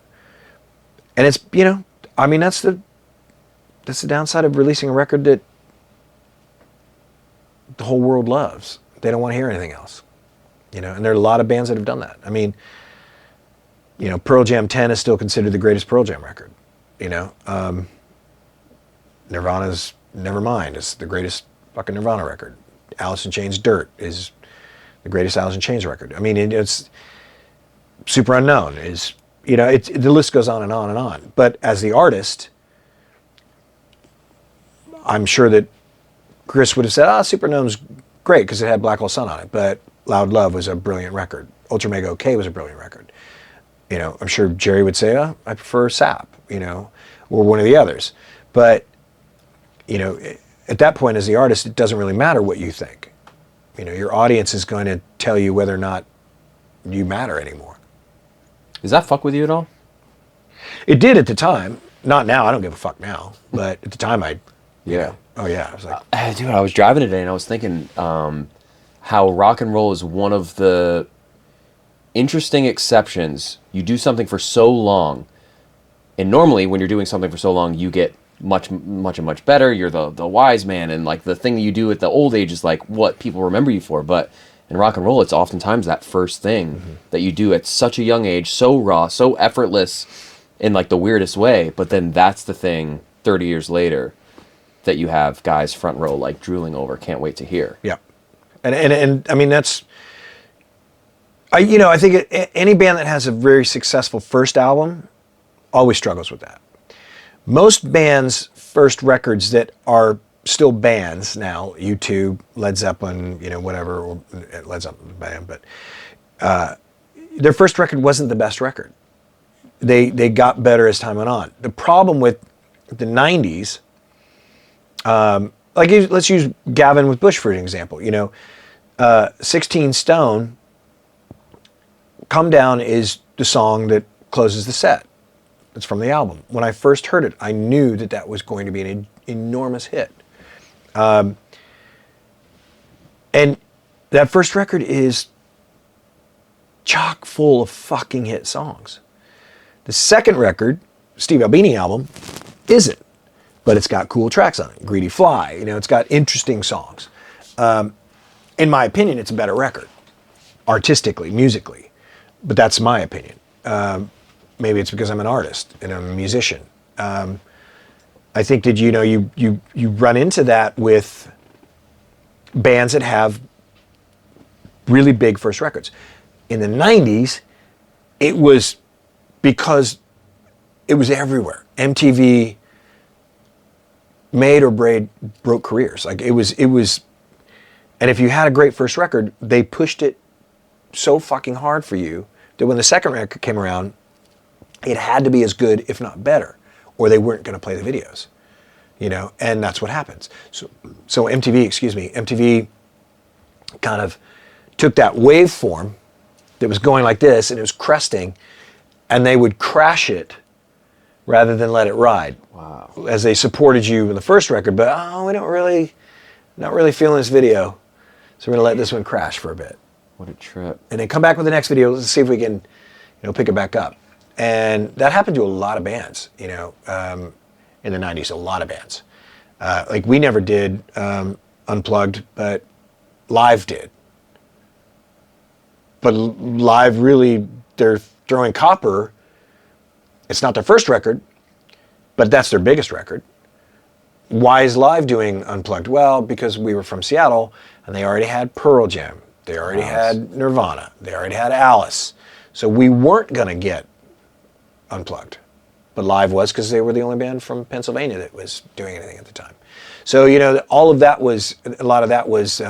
it's I mean that's the downside of releasing a record that the whole world loves. They don't want to hear anything else, and there are a lot of bands that have done that. I mean, Pearl Jam 10 is still considered the greatest Pearl Jam record. Nirvana's Nevermind is the greatest fucking Nirvana record. Alice in Chains' Dirt is the greatest Alice in Chains record. I mean, it's Super Unknown is, the list goes on and on and on. But as the artist, I'm sure that Chris would have said, Super Unknown's great because it had Black Hole Sun on it. But Loud Love was a brilliant record. Ultra Mega OK was a brilliant record. I'm sure Jerry would say, I prefer Sap, or one of the others. But, at that point as the artist, it doesn't really matter what you think. Your audience is going to tell you whether or not you matter anymore. Does that fuck with you at all? It did at the time. Not now. I don't give a fuck now. But at the time, Yeah. Oh, yeah. I was like... dude, I was driving today and I was thinking how rock and roll is one of the interesting exceptions. You do something for so long, and normally when you're doing something for so long, you get much better. You're the wise man, and like the thing that you do at the old age is like what people remember you for. But in rock and roll, it's oftentimes that first thing that you do at such a young age, so raw, so effortless, in like the weirdest way. But then that's the thing 30 years later that you have guys front row like drooling over, can't wait to hear. Yeah, and I mean that's. I think any band that has a very successful first album always struggles with that. Most bands' first records that are still bands now, U2, Led Zeppelin, whatever, or Led Zeppelin band, but their first record wasn't the best record. They got better as time went on. The problem with the 90s, let's use Gavin with Bush for an example. 16 Stone, Come Down is the song that closes the set. It's from the album. When I first heard it, I knew that was going to be an enormous hit. And that first record is chock full of fucking hit songs. The second record, Steve Albini album, isn't. But it's got cool tracks on it. Greedy Fly, it's got interesting songs. In my opinion, it's a better record. Artistically, musically. But that's my opinion. Maybe it's because I'm an artist and I'm a musician. I think that you run into that with bands that have really big first records. In the 90s, it was because it was everywhere. MTV made or broke careers. Like it was, and if you had a great first record, they pushed it so fucking hard for you that when the second record came around, it had to be as good, if not better, or they weren't going to play the videos, and that's what happens. So MTV kind of took that waveform that was going like this, and it was cresting, and they would crash it rather than let it ride. Wow. As they supported you in the first record, but not really feeling this video, so we're going to let this one crash for a bit. What a trip. And then come back with the next video. Let's see if we can, pick it back up. And that happened to a lot of bands, in the 90s, a lot of bands. Like we never did Unplugged, but Live did. But Live really, they're throwing Copper. It's not their first record, but that's their biggest record. Why is Live doing Unplugged? Well, because we were from Seattle, and they already had Pearl Jam. They already had Nirvana. They already had Alice. So we weren't going to get Unplugged. But Live was, because they were the only band from Pennsylvania that was doing anything at the time. So, all of that was, a lot of that was,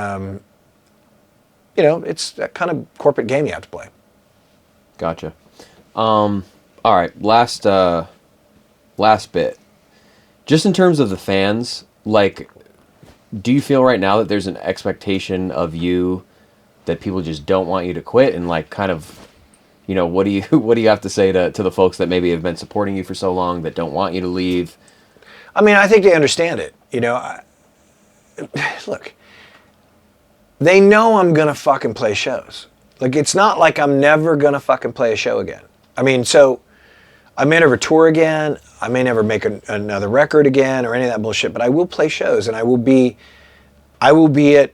it's that kind of corporate game you have to play. Gotcha. All right, last bit. Just in terms of the fans, like, do you feel right now that there's an expectation of you that people just don't want you to quit, and like kind of, what do you have to say to the folks that maybe have been supporting you for so long that don't want you to leave? I mean, I think they understand it. Look, they know I'm gonna fucking play shows. Like, it's not like I'm never gonna fucking play a show again. I mean, so I may never tour again. I may never make another record again or any of that bullshit. But I will play shows, and I will be at.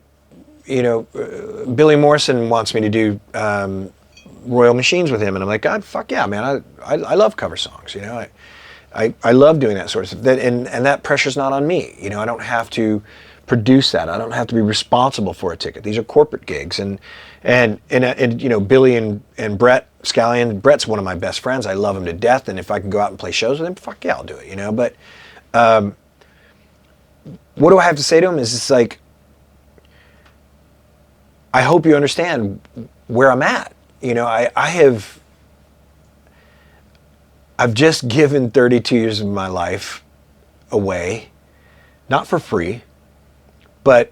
Billy Morrison wants me to do Royal Machines with him, and I'm like, God, fuck yeah, man! I love cover songs. I love doing that sort of stuff. And that pressure's not on me. I don't have to produce that. I don't have to be responsible for a ticket. These are corporate gigs, and Billy and Brett Scallion. Brett's one of my best friends. I love him to death, and if I can go out and play shows with him, fuck yeah, I'll do it. But what do I have to say to him? Is it's like, I hope you understand where I'm at. I've just given 32 years of my life away, not for free, but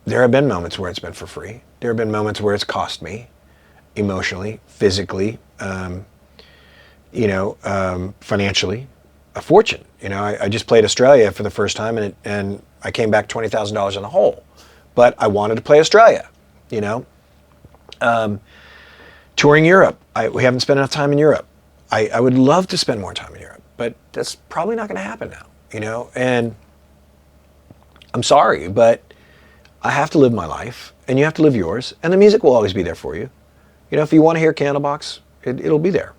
there have been moments where it's been for free. There have been moments where it's cost me emotionally, physically, financially, a fortune. I just played Australia for the first time, and I came back $20,000 in the hole, but I wanted to play Australia. touring Europe. We haven't spent enough time in Europe. I would love to spend more time in Europe, but that's probably not going to happen now, you know? And I'm sorry, but I have to live my life, and you have to live yours, and the music will always be there for you. You know, if you want to hear Candlebox, it'll be there.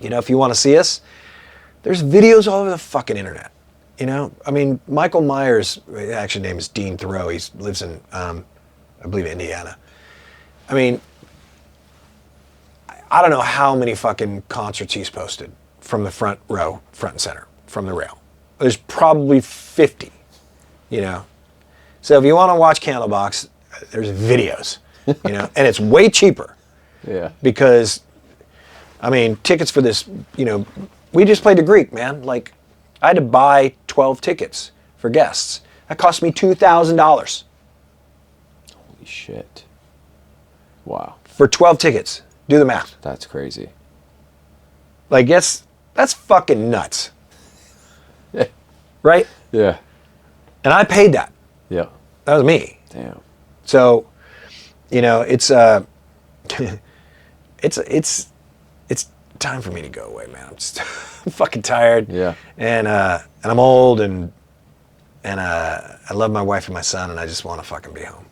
You know, if you want to see us, there's videos all over the fucking internet. You know, I mean, Michael Myers' actual name is Dean Thoreau. He lives in, I believe, Indiana. I mean, I don't know how many fucking concerts he's posted from the front row, front and center, from the rail. There's probably 50, you know. So if you want to watch Candlebox, there's videos, you know, and it's way cheaper. Yeah. Because, I mean, tickets for this, you know, we just played the Greek, man. Like, I had to buy 12 tickets for guests. That cost me $2,000. Holy shit. Wow. For 12 tickets. Do the math. That's crazy. Like, that's fucking nuts. Right? Yeah. And I paid that. Yeah. That was me. Damn. So, you know, it's time for me to go away, man. I'm just I'm fucking tired. Yeah. And I'm old, and I love my wife and my son, and I just want to fucking be home.